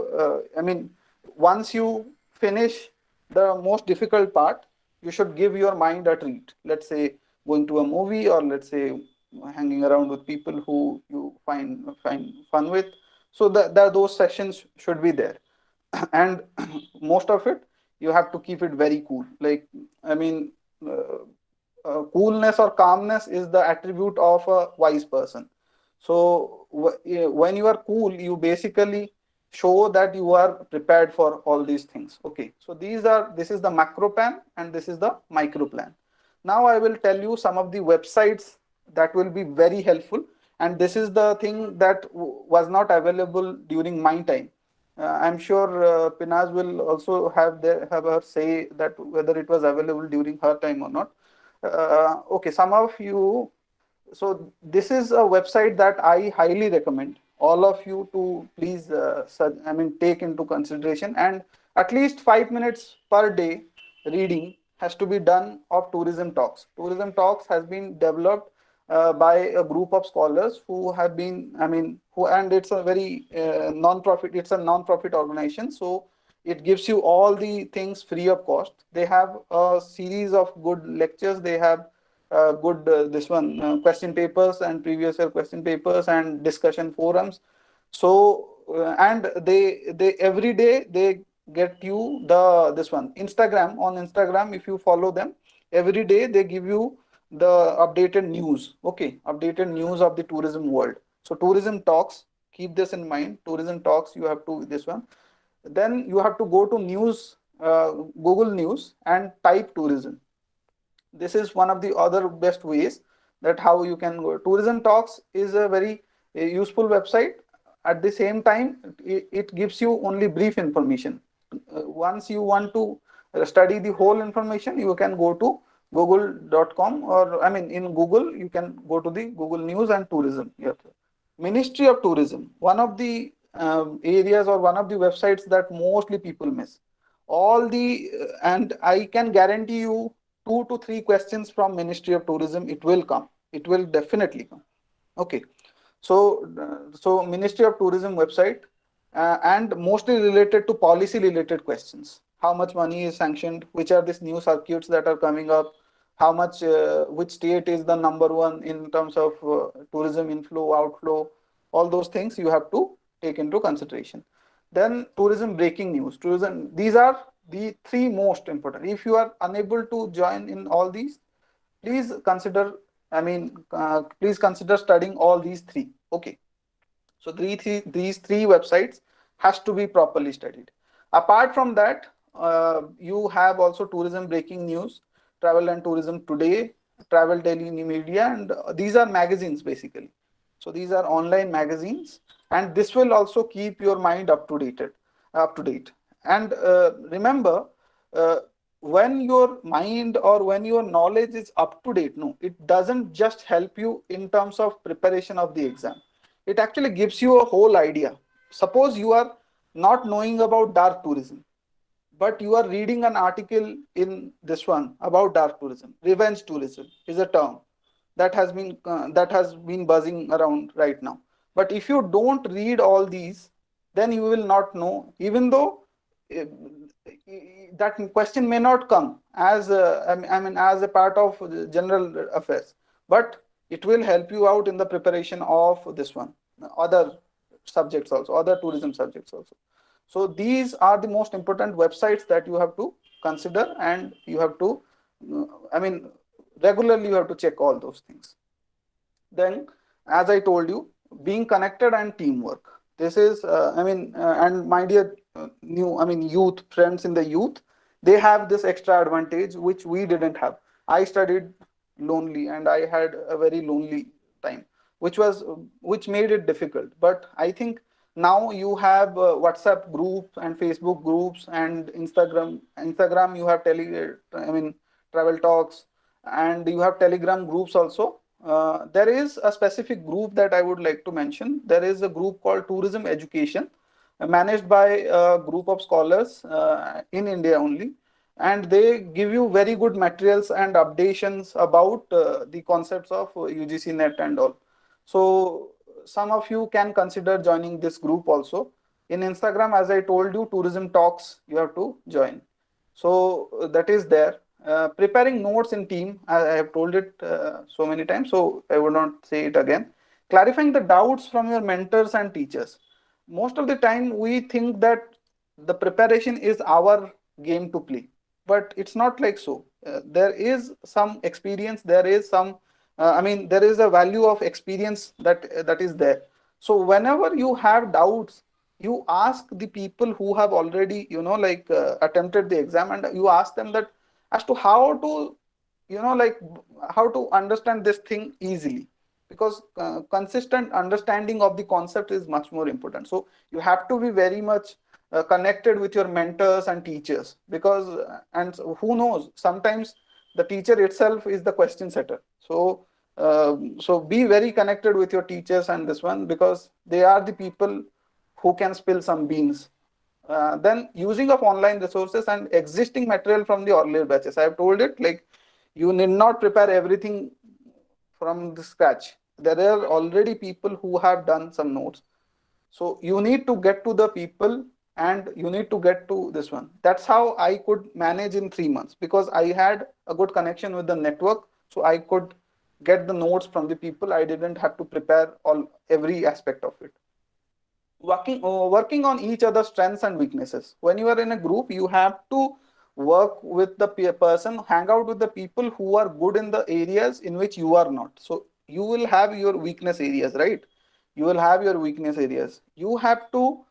S1: I mean, once you finish the most difficult part, you should give your mind a treat. Let's say going to a movie, or let's say hanging around with people who you find fun with. So those sessions should be there. And most of it, you have to keep it very cool. Like, I mean, coolness or calmness is the attribute of a wise person. So when you are cool, you basically show that you are prepared for all these things. Okay, so this is the macro plan and this is the micro plan. Now I will tell you some of the websites that will be very helpful, and this is the thing that was not available during my time. I'm sure Pinaz will also have her say that whether it was available during her time or not. Okay, some of you. So this is a website that I highly recommend all of you to please, I mean, take into consideration. And at least 5 minutes per day reading has to be done of Tourism Talks. Tourism Talks has been developed by a group of scholars who have been, I mean, who, and it's a very non-profit. It's a non-profit organization, so it gives you all the things free of cost. They have a series of good lectures. They have good this one question papers and previous year question papers and discussion forums. So and they every day they get you the this one Instagram. On Instagram, if you follow them, every day they give you the updated news. Okay, updated news of the tourism world. So Tourism Talks, keep this in mind. Tourism Talks, you have to this one. Then you have to go to news, Google News, and type tourism. This is one of the other best ways that how you can go. Tourism Talks is a very useful website. At the same time, it gives you only brief information. Once you want to study the whole information, you can go to google.com, or I mean, in Google you can go to the Google News and Tourism. Yes. Ministry of Tourism, one of the areas or one of the websites that mostly people miss. All the and I can guarantee you 2 to 3 questions from Ministry of Tourism. It will come. It will definitely come. Okay. So Ministry of Tourism website, and mostly related to policy related questions. How much money is sanctioned? Which are these new circuits that are coming up? How much? Which state is the number one in terms of tourism inflow, outflow? All those things you have to take into consideration. Then tourism breaking news. Tourism. These are the three most important. If you are unable to join in all these, please consider. I mean, please consider studying all these three. Okay. So these three websites has to be properly studied. Apart from that, you have also tourism breaking news, travel and tourism today, travel daily media, and these are magazines basically. So these are online magazines, and this will also keep your mind up to date. And remember, uh, when your mind or when your knowledge is up to date, no, it doesn't just help you in terms of preparation of the exam. It actually gives you a whole idea. Suppose you are not knowing about dark tourism, but you are reading an article in this one about dark tourism. Revenge tourism is a term that has been buzzing around right now. But if you don't read all these, then you will not know. Even though uh, that question may not come as I mean as a part of the general affairs, but it will help you out in the preparation of this one, other subjects also, other tourism subjects also. So these are the most important websites that you have to consider, and you have to, I mean, regularly you have to check all those things. Then, as I told you, being connected and teamwork. This is, I mean, and my dear I mean, youth friends in the youth, they have this extra advantage which we didn't have. I studied lonely, and I had a very lonely time, which made it difficult. But I think now you have WhatsApp groups and Facebook groups and Instagram. Instagram, you have I mean, travel talks, and you have Telegram groups also. There is a specific group that I would like to mention. There is a group called Tourism Education, managed by a group of scholars in India only. and they give you very good materials and updations about the concepts of UGC net and all. So some of you can consider joining this group also. In Instagram, as I told you, tourism talks, you have to join. So that is there. Preparing notes in team, I have told it so many times, so I would not say it again. Clarifying the doubts from your mentors and teachers. Most of the time we think that the preparation is our game to play, but it's not like so. There is some experience, there is some there is a value of experience that is there. So whenever you have doubts, you ask the people who have already attempted the exam, and you ask them that as to how to like how to understand this thing easily, because consistent understanding of the concept is much more important. So you have to be very much connected with your mentors and teachers, because and who knows, sometimes the teacher itself is the question setter. So so be very connected with your teachers and this one, because they are the people who can spill some beans. Then using of online resources and existing material from the earlier batches, I have told it, like you need not prepare everything from the scratch. There are already people who have done some notes. So you need to get to the people, and you need to get to this one. That's how I could manage in 3 months, because I had a good connection with the network. So I could get the notes from the people. I didn't have to prepare all every aspect of it. Working on each other's strengths and weaknesses. When you are in a group, you have to work with the person, hang out with the people who are good in the areas in which you are not. So you will have your weakness areas, right? You will have your weakness areas. You have to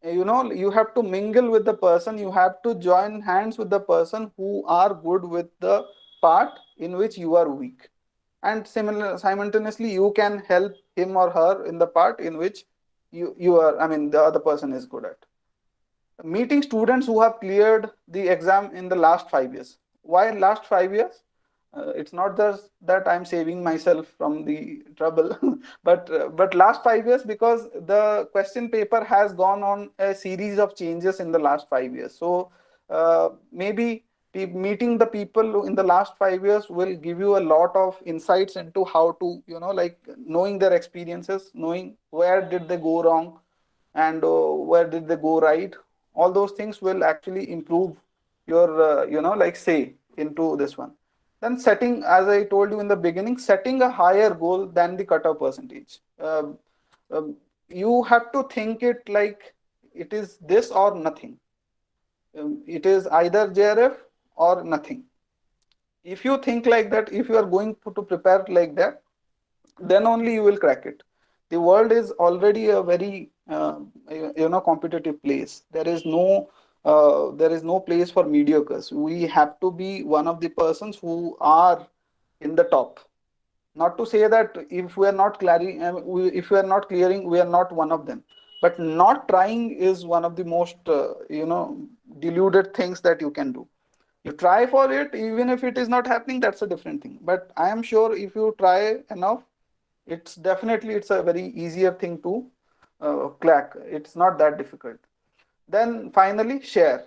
S1: you have to mingle with the person, you have to join hands with the person who are good with the part in which you are weak, and simultaneously you can help him or her in the part in which you are, the other person is good at. Meeting students who have cleared the exam in the last 5 years. Why last 5 years? It's not just that I'm saving myself from the trouble, but last 5 years, because the question paper has gone on a series of changes in the last 5 years. So maybe meeting the people in the last 5 years will give you a lot of insights into how to like knowing their experiences, knowing where did they go wrong, and where did they go right. All those things will actually improve your like say into this one. Then setting, as I told you in the beginning, setting a higher goal than the cutoff percentage. You have to think it like it is this or nothing. It is either JRF or nothing. If you think like that, if you are going to prepare like that, then only you will crack it. The world is already a very competitive place. There is no place for mediocres. We have to be one of the persons who are in the top. Not to say that if we are not clearing, if we are not clearing, we are not one of them. But not trying is one of the most deluded things that you can do. You try for it, even if it is not happening, that's a different thing. But I am sure if you try enough, it's a very easier thing to crack. It's not that difficult. Then finally, share.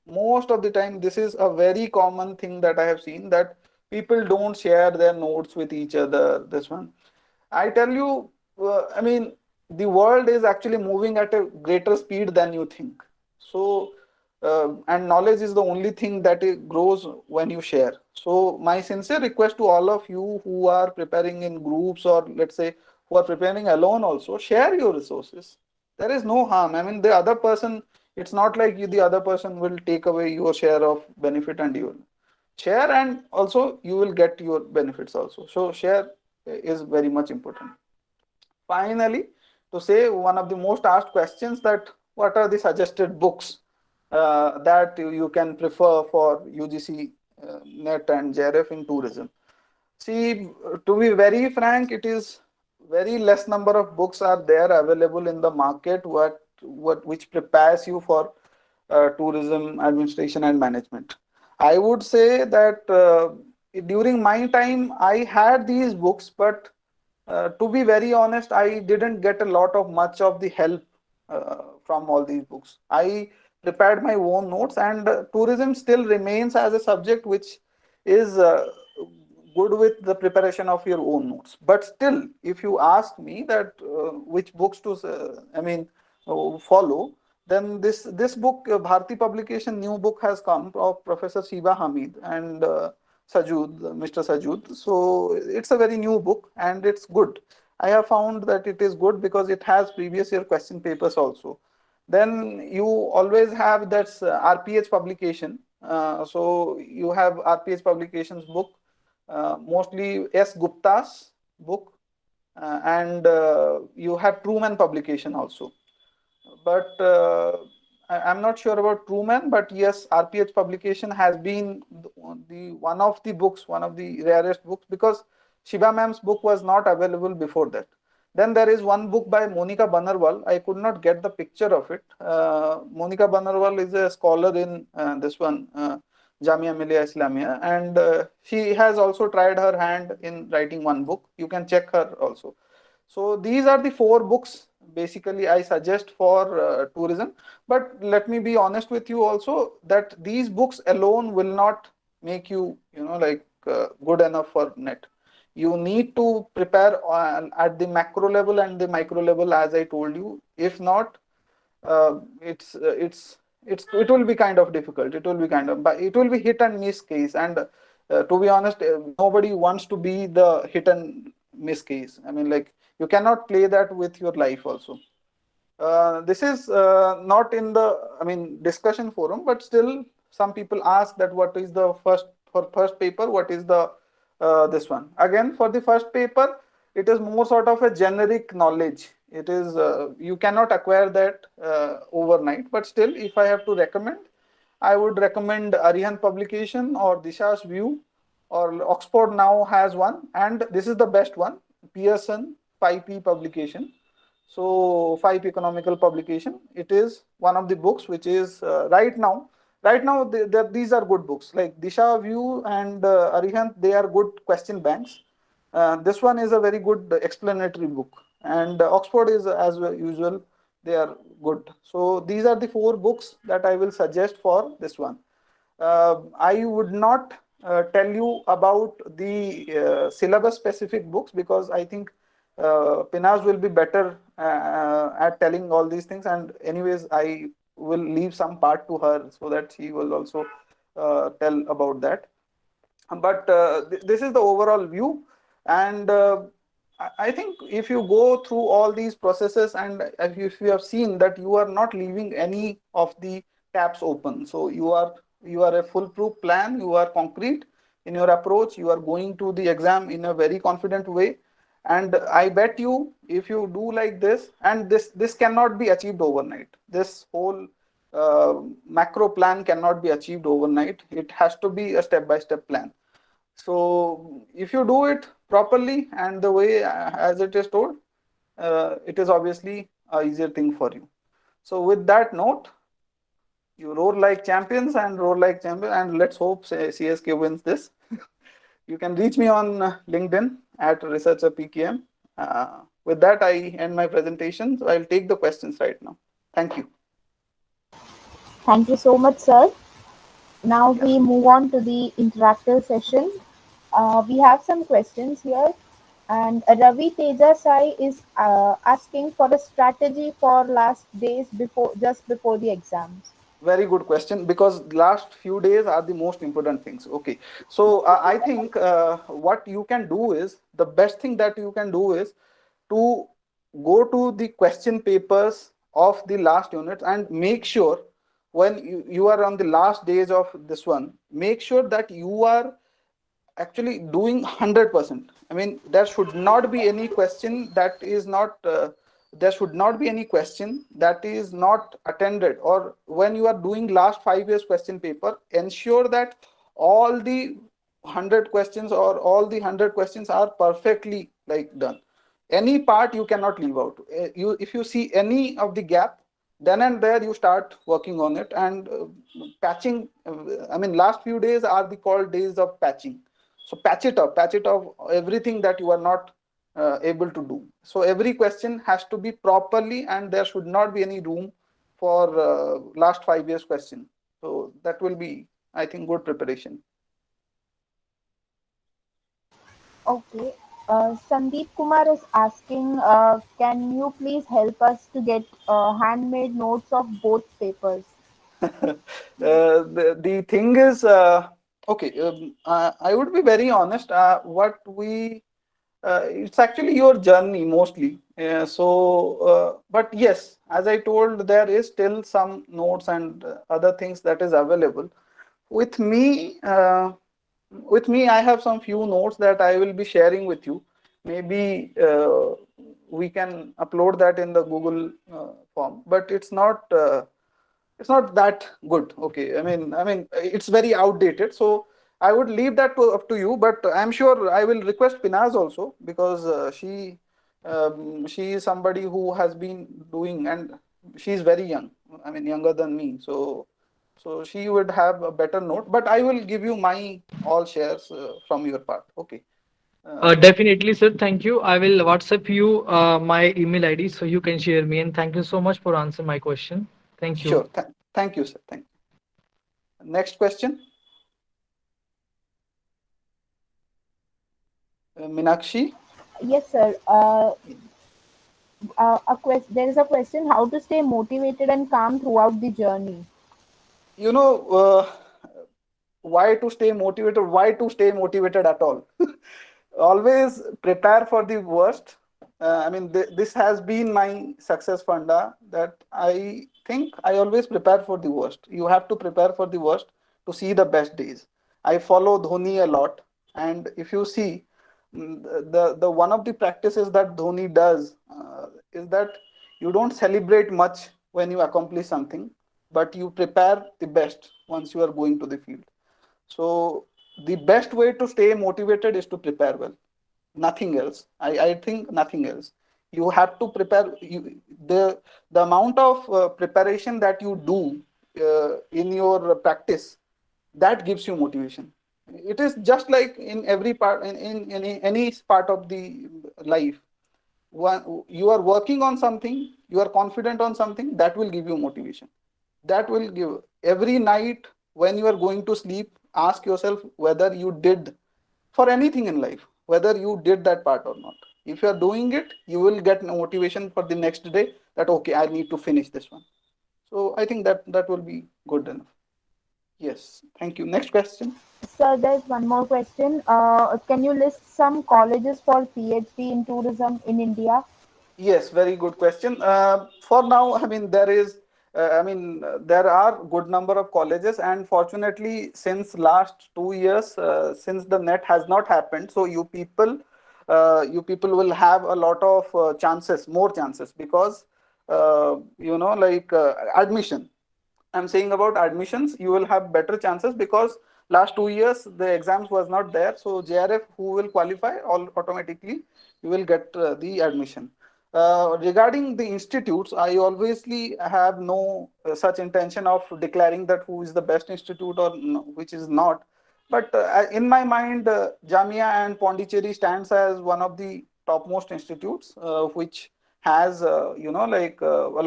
S1: Most of the time, this is a very common thing that I have seen, that people don't share their notes with each other. This one, I tell you, the world is actually moving at a greater speed than you think. So, and knowledge is the only thing that it grows when you share. So, my sincere request to all of you who are preparing in groups, or let's say who are preparing alone also, share your resources. There is no harm. The other person, it's not like the other person will take away your share of benefit, and you will share, and also you will get your benefits also. So, share is very much important. Finally, to say one of the most asked questions, that what are the suggested books that you can prefer for UGC net and JRF in tourism. See, to be very frank, it is very less number of books are there available in the market what which prepares you for tourism administration and management. I would say that during my time I had these books, but to be very honest, I didn't get a lot of much of the help from all these books. I prepared my own notes, and tourism still remains as a subject which is good with the preparation of your own notes. But still, if you ask me that which books to follow, then this book, Bharti publication, new book has come of Professor Shiba Hamid and Sajud, Mr. Sajud. So it's a very new book and it's good. I have found that it is good because it has previous year question papers also. Then you always have that RPH publication. So you have RPH publications book, mostly S. Gupta's book, and you have Truman publication also. But I'm not sure about Truman, but yes, RPH publication has been the one of the books, one of the rarest books, because Shiba ma'am's book was not available before that. Then there is one book by Monica Banerwal. I could not get the picture of it. Monica Banerwal is a scholar in this one, Jamia Millia Islamia, and she has also tried her hand in writing one book. You can check her also. So these are the four books basically I suggest for tourism. But let me be honest with you also that these books alone will not make you, good enough for net. You need to prepare at the macro level and the micro level, as I told you. If not, it will be kind of difficult. It will be kind of, but it will be hit and miss case. And to be honest, nobody wants to be the hit and miss case. I mean, like, you cannot play that with your life also. This is not in the, discussion forum, but still some people ask that what is the first paper, what is the this one. Again, for the first paper, it is more sort of a generic knowledge. It is you cannot acquire that overnight. But still, if I have to recommend, I would recommend Arihant publication or Disha's View, or Oxford now has one, and this is the best one, Pearson 5P publication. So 5 economical publication. It is one of the books which is right now these are good books like Disha View and Arihant. They are good question banks. This one is a very good explanatory book, and Oxford is as usual. They are good. So these are the four books that I will suggest for this one. I would not tell you about the syllabus specific books because I think Pinaz will be better at telling all these things. And anyways, I will leave some part to her so that she will also tell about that. But this is the overall view, and I think if you go through all these processes and if you have seen that you are not leaving any of the tabs open, so you are a foolproof plan, you are concrete in your approach, you are going to the exam in a very confident way. And I bet you, if you do like this, and this cannot be achieved overnight, this whole macro plan cannot be achieved overnight. It has to be a step by step plan. So if you do it properly and the way as it is told, it is obviously a easier thing for you. So with that note, you roar like champions and roar like champions, and let's hope CSK wins this. You can reach me on LinkedIn at researcher PKM. With that, I end my presentation. So I'll take the questions right now. Thank you.
S3: Thank you so much, sir. Now
S1: Yeah.
S3: we move on to the interactive session. We have some questions here, and Ravi Teja Sai is asking for a strategy for last days just before the exams.
S1: Very good question, because last few days are the most important things. Okay, so I think what you can do is, the best thing that you can do is to go to the question papers of the last unit and make sure, when you are on the last days of this one, make sure that you are actually doing 100%. I mean, there should not be any question that is not there should not be any question that is not attended. Or when you are doing last 5 years question paper, ensure that all the 100 questions or all the 100 questions are perfectly like done. Any part you cannot leave out. You, if you see any of the gap, then and there you start working on it. And patching, I mean, last few days are the called days of patching. So patch it up everything that you are not able to do. So every question has to be properly, and there should not be any room for last 5 years question. So that will be, I think, good preparation.
S3: Okay. Sandeep Kumar is asking, can you please help us to get handmade notes of both papers?
S1: The thing is, okay, I would be very honest. What we It's actually your journey mostly. But yes, as I told, there is still some notes and other things that is available. With me, I have some few notes that I will be sharing with you. Maybe we can upload that in the Google form, but it's not that good. Okay, I mean it's very outdated, so I would leave that up to you, but I'm sure I will request Pinaz also, because she is somebody who has been doing, and she's very young, I mean younger than me, so she would have a better note, but I will give you my all shares from your part. Okay. uh,
S4: Definitely, sir. Thank you. I will WhatsApp you my email ID so you can share me. And thank you so much for answering my question. Thank you.
S1: sure. Thank you, sir. Thank you. Next question. Minakshi.
S3: Yes, sir. There is a question: how to stay motivated and calm throughout the journey?
S1: You know, why to stay motivated? Why to stay motivated at all? Always prepare for the worst. This has been my success funda, that I think I always prepare for the worst. You have to prepare for the worst to see the best days. I follow Dhoni a lot, and if you see, the one of the practices that Dhoni does is that you don't celebrate much when you accomplish something, but you prepare the best once you are going to the field. So the best way to stay motivated is to prepare well. Nothing else. I think nothing else. You have to prepare. The amount of preparation that you do in your practice, that gives you motivation. It is just like in every part, in any part of the life. You are working on something, you are confident on something, that will give you motivation. That will give every night when you are going to sleep, ask yourself whether you did for anything in life, whether you did that part or not. If you are doing it, you will get motivation for the next day, that okay, I need to finish this one. So I think that will be good enough. Yes, thank you. Next question.
S3: Sir, there's one more question. Can you list some colleges for PhD in tourism in India?
S1: Yes, very good question. For now, there are good number of colleges, and fortunately, since last 2 years, since the net has not happened, so you people will have a lot of chances, more chances, because admission. I'm saying about admissions, you will have better chances, because last 2 years the exams was not there. So JRF, who will qualify, all automatically you will get the admission. Regarding the institutes, I obviously have no such intention of declaring that who is the best institute or no, which is not. But in my mind, Jamia and Pondicherry stands as one of the topmost institutes, which has a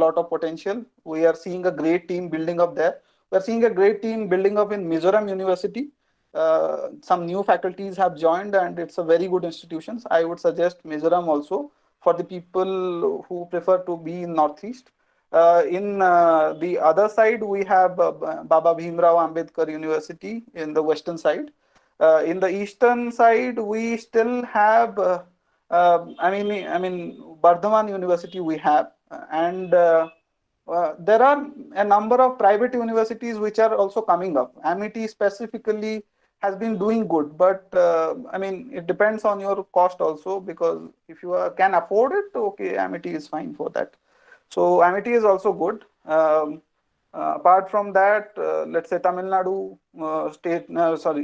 S1: lot of potential. We are seeing a great team building up there. We are seeing a great team building up in Mizoram University. Some new faculties have joined, and it's a very good institution. I would suggest Mizoram also for the people who prefer to be in Northeast. In the other side, we have Baba Bhimrao Ambedkar University in the western side. In the eastern side, we still have, Bardhaman University we have, and there are a number of private universities which are also coming up. Amity specifically has been doing good, but it depends on your cost also, because if you can afford it, okay, Amity is fine for that. So Amity is also good. Apart from that, let's say Tamil Nadu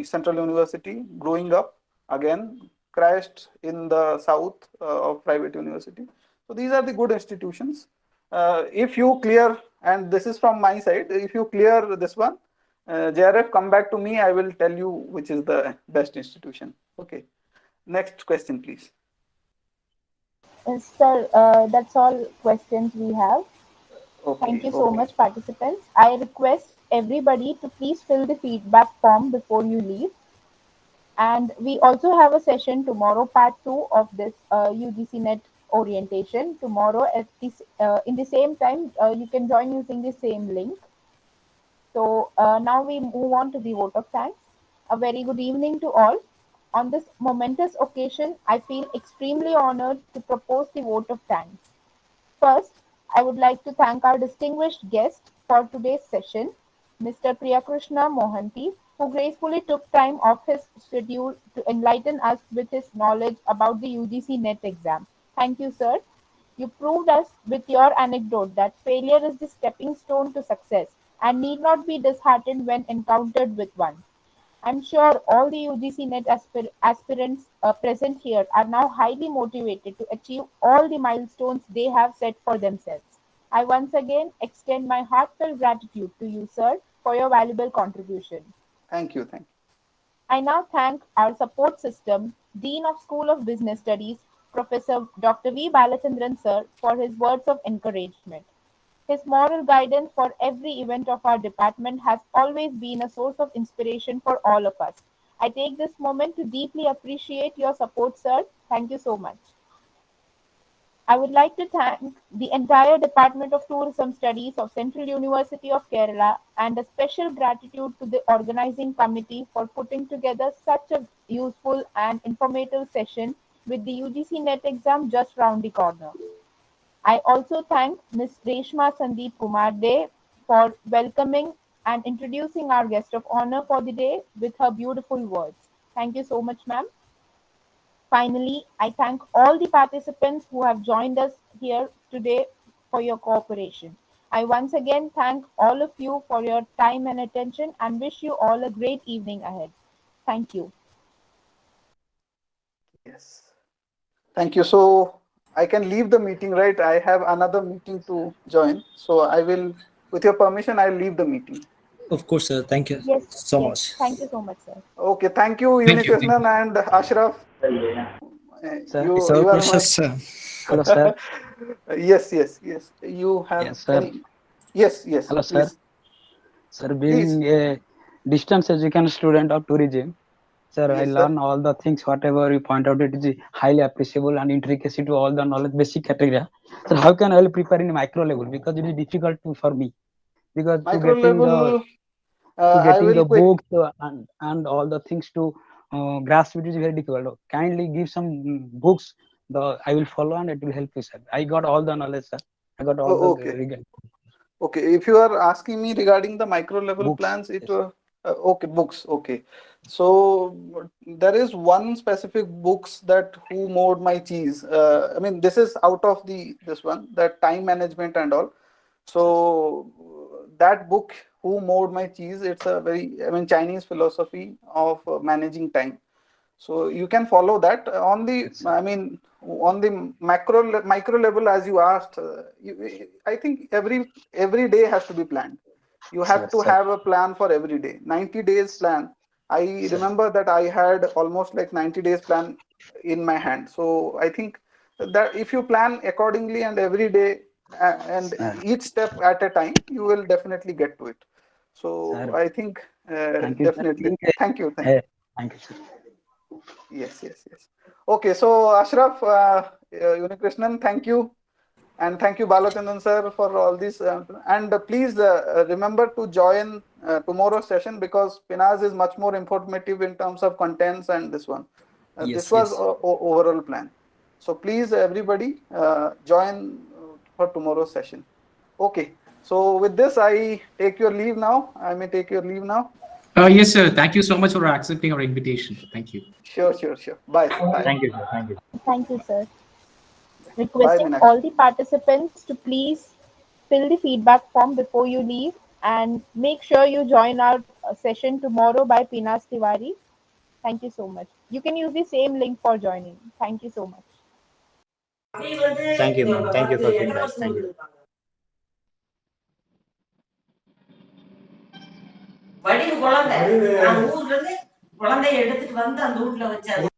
S1: Central University growing up again, crashed in the south of private university. So these are the good institutions. If you clear, and this is from my side, if you clear this one, JRF, come back to me. I will tell you which is the best institution. Okay. Next question, please.
S3: Sir, that's all questions we have. Thank
S1: Okay,
S3: you so
S1: okay.
S3: much, participants. I request everybody to please fill the feedback form before you leave. And we also have a session tomorrow, part two of this UGC Net orientation. Tomorrow at this in the same time, you can join using the same link. So now we move on to the vote of thanks. A very good evening to all. On this momentous occasion, I feel extremely honored to propose the vote of thanks. First, I would like to thank our distinguished guest for today's session, Mr. Priyakrishna Mohanty, who gracefully took time off his schedule to enlighten us with his knowledge about the UGC NET exam. Thank you, sir. You proved us with your anecdote that failure is the stepping stone to success and need not be disheartened when encountered with one. I'm sure all the UGC NET aspirants present here are now highly motivated to achieve all the milestones they have set for themselves. I once again extend my heartfelt gratitude to you, sir, for your valuable contribution.
S1: Thank you, thank
S3: I now thank our support system, Dean of School of Business Studies, Professor Dr. V. Balachandran, sir, for his words of encouragement. His moral guidance for every event of our department has always been a source of inspiration for all of us. I take this moment to deeply appreciate your support, sir. Thank you so much. I would like to thank the entire Department of Tourism Studies of Central University of Kerala and a special gratitude to the organizing committee for putting together such a useful and informative session with the UGC NET exam just round the corner. I also thank Ms. Reshma Sandeep Kumar De for welcoming and introducing our guest of honor for the day with her beautiful words. Thank you so much, ma'am. Finally, I thank all the participants who have joined us here today for your cooperation. I once again thank all of you for your time and attention and wish you all a great evening ahead. Thank you.
S1: you. Yes. Thank you. So I can leave the meeting, right? I have another meeting to join. So I will, with your permission, I'll leave the meeting.
S5: Of course, sir. Thank you
S3: Yes,
S5: so
S3: yes.
S5: much.
S3: Thank you so much, sir.
S1: Okay. Thank you,
S4: Thank you.
S1: Unikrishnan and Ashraf.
S6: Sir,
S5: It's
S1: You
S5: our
S1: are my.
S5: precious, sir.
S6: hello, sir.
S1: Yes, yes, yes. You have
S6: Yes, sir.
S1: any? Yes, yes.
S6: Hello, sir.
S1: Please,
S6: Sir,
S1: please.
S6: being a distance education student of tourism, sir, I
S1: Yes, sir.
S6: learn all the things, whatever you point out, it is highly appreciable and intricacy to all the knowledge, basic criteria. So, how can I prepare in micro level? Because it is difficult for me. Because
S1: Micro level.
S6: to
S1: I
S6: getting
S1: will
S6: the
S1: quick.
S6: books and all the things to grasp it is very difficult. Kindly give some books. The I will follow and it will help you, sir. I got all the knowledge, sir. I got all the
S1: Oh, okay. Okay, if you are asking me regarding the micro level
S6: books.
S1: plans, it
S6: Yes.
S1: okay, books. Okay, so there is one specific books that Who Mowed My Cheese. I mean, this is out of the this one, that time management and all.
S6: Sir.
S1: So that book, Who Mowed My Cheese, it's a very, I mean, Chinese philosophy of managing time. So you can follow that on the,
S6: Yes, sir.
S1: I mean, on the micro level, as you asked. I think every day has to be planned. You
S6: Sir,
S1: have to
S6: sir,
S1: have a plan for every day. 90 days plan. I
S6: sir,
S1: remember that I had almost like 90 days plan in my hand. So I think that if you plan accordingly and every day and
S6: sir.
S1: each step at a time, you will definitely get to it. So
S6: Sir,
S1: I think
S6: thank you, sir.
S1: definitely.
S6: Being
S1: Thank you. Thank you.
S6: thank you, sir.
S1: Yes, yes, yes. Okay, so Ashraf, Unikrishnan, thank you. And thank you, Balachandran sir, for all this. And please remember to join tomorrow's session because Pinaz is much more informative in terms of contents and this one. This
S5: Yes,
S1: was
S5: yes.
S1: overall plan. So please, everybody, join for tomorrow's session. Okay. So with this, I take your leave now. I may take your leave now.
S7: Yes, sir. Thank you so much for accepting our invitation. Thank you.
S1: Sure, sure, sure. Bye. Bye.
S4: Thank you, sir. Thank you.
S3: Thank you, sir.
S1: Bye,
S3: Requesting
S1: Meenakshi.
S3: all the participants to please fill the feedback form before you leave and make sure you join our session tomorrow by Pinas Tiwari. Thank you so much. You can use the same link for joining. Thank you so much.
S4: Thank you, ma'am. Thank you for feedback. Thank you.
S8: வடிவு குழந்தை நான் ஊர்ல இருந்து குழந்தைய எடுத்துட்டு வந்து அந்த வீட்டுல வச்சாரு.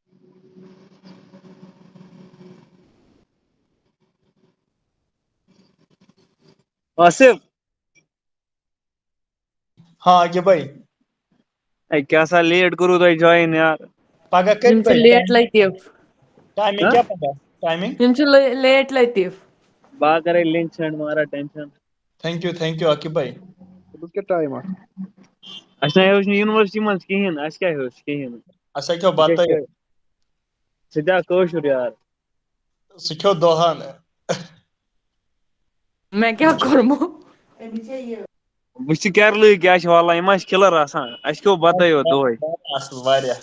S5: आसिफ
S9: हाँ कि भाई
S5: क्या सा लेट करू तो जॉइन यार
S9: पगह कत बजे
S10: लेट लतीफ
S9: टाइमिंग क्या पगह टाइमिंग
S10: लेट लतीफ
S5: बा करे लिंक सेंड मारा टेंशन
S9: थैंक यू आकिब भाई
S11: क्या टाइम
S5: अच्छा यूनिवर्सिटी मन कहें अस क्या कहें
S9: अच्छा क्यों बात
S5: सदा कौशुर यार
S9: सह क्यों दोहान
S10: मैं क्या करूँ
S5: बह कर्ल क्या वाला यह किलर आसान अस क्यों बत दोह
S9: असल वारिया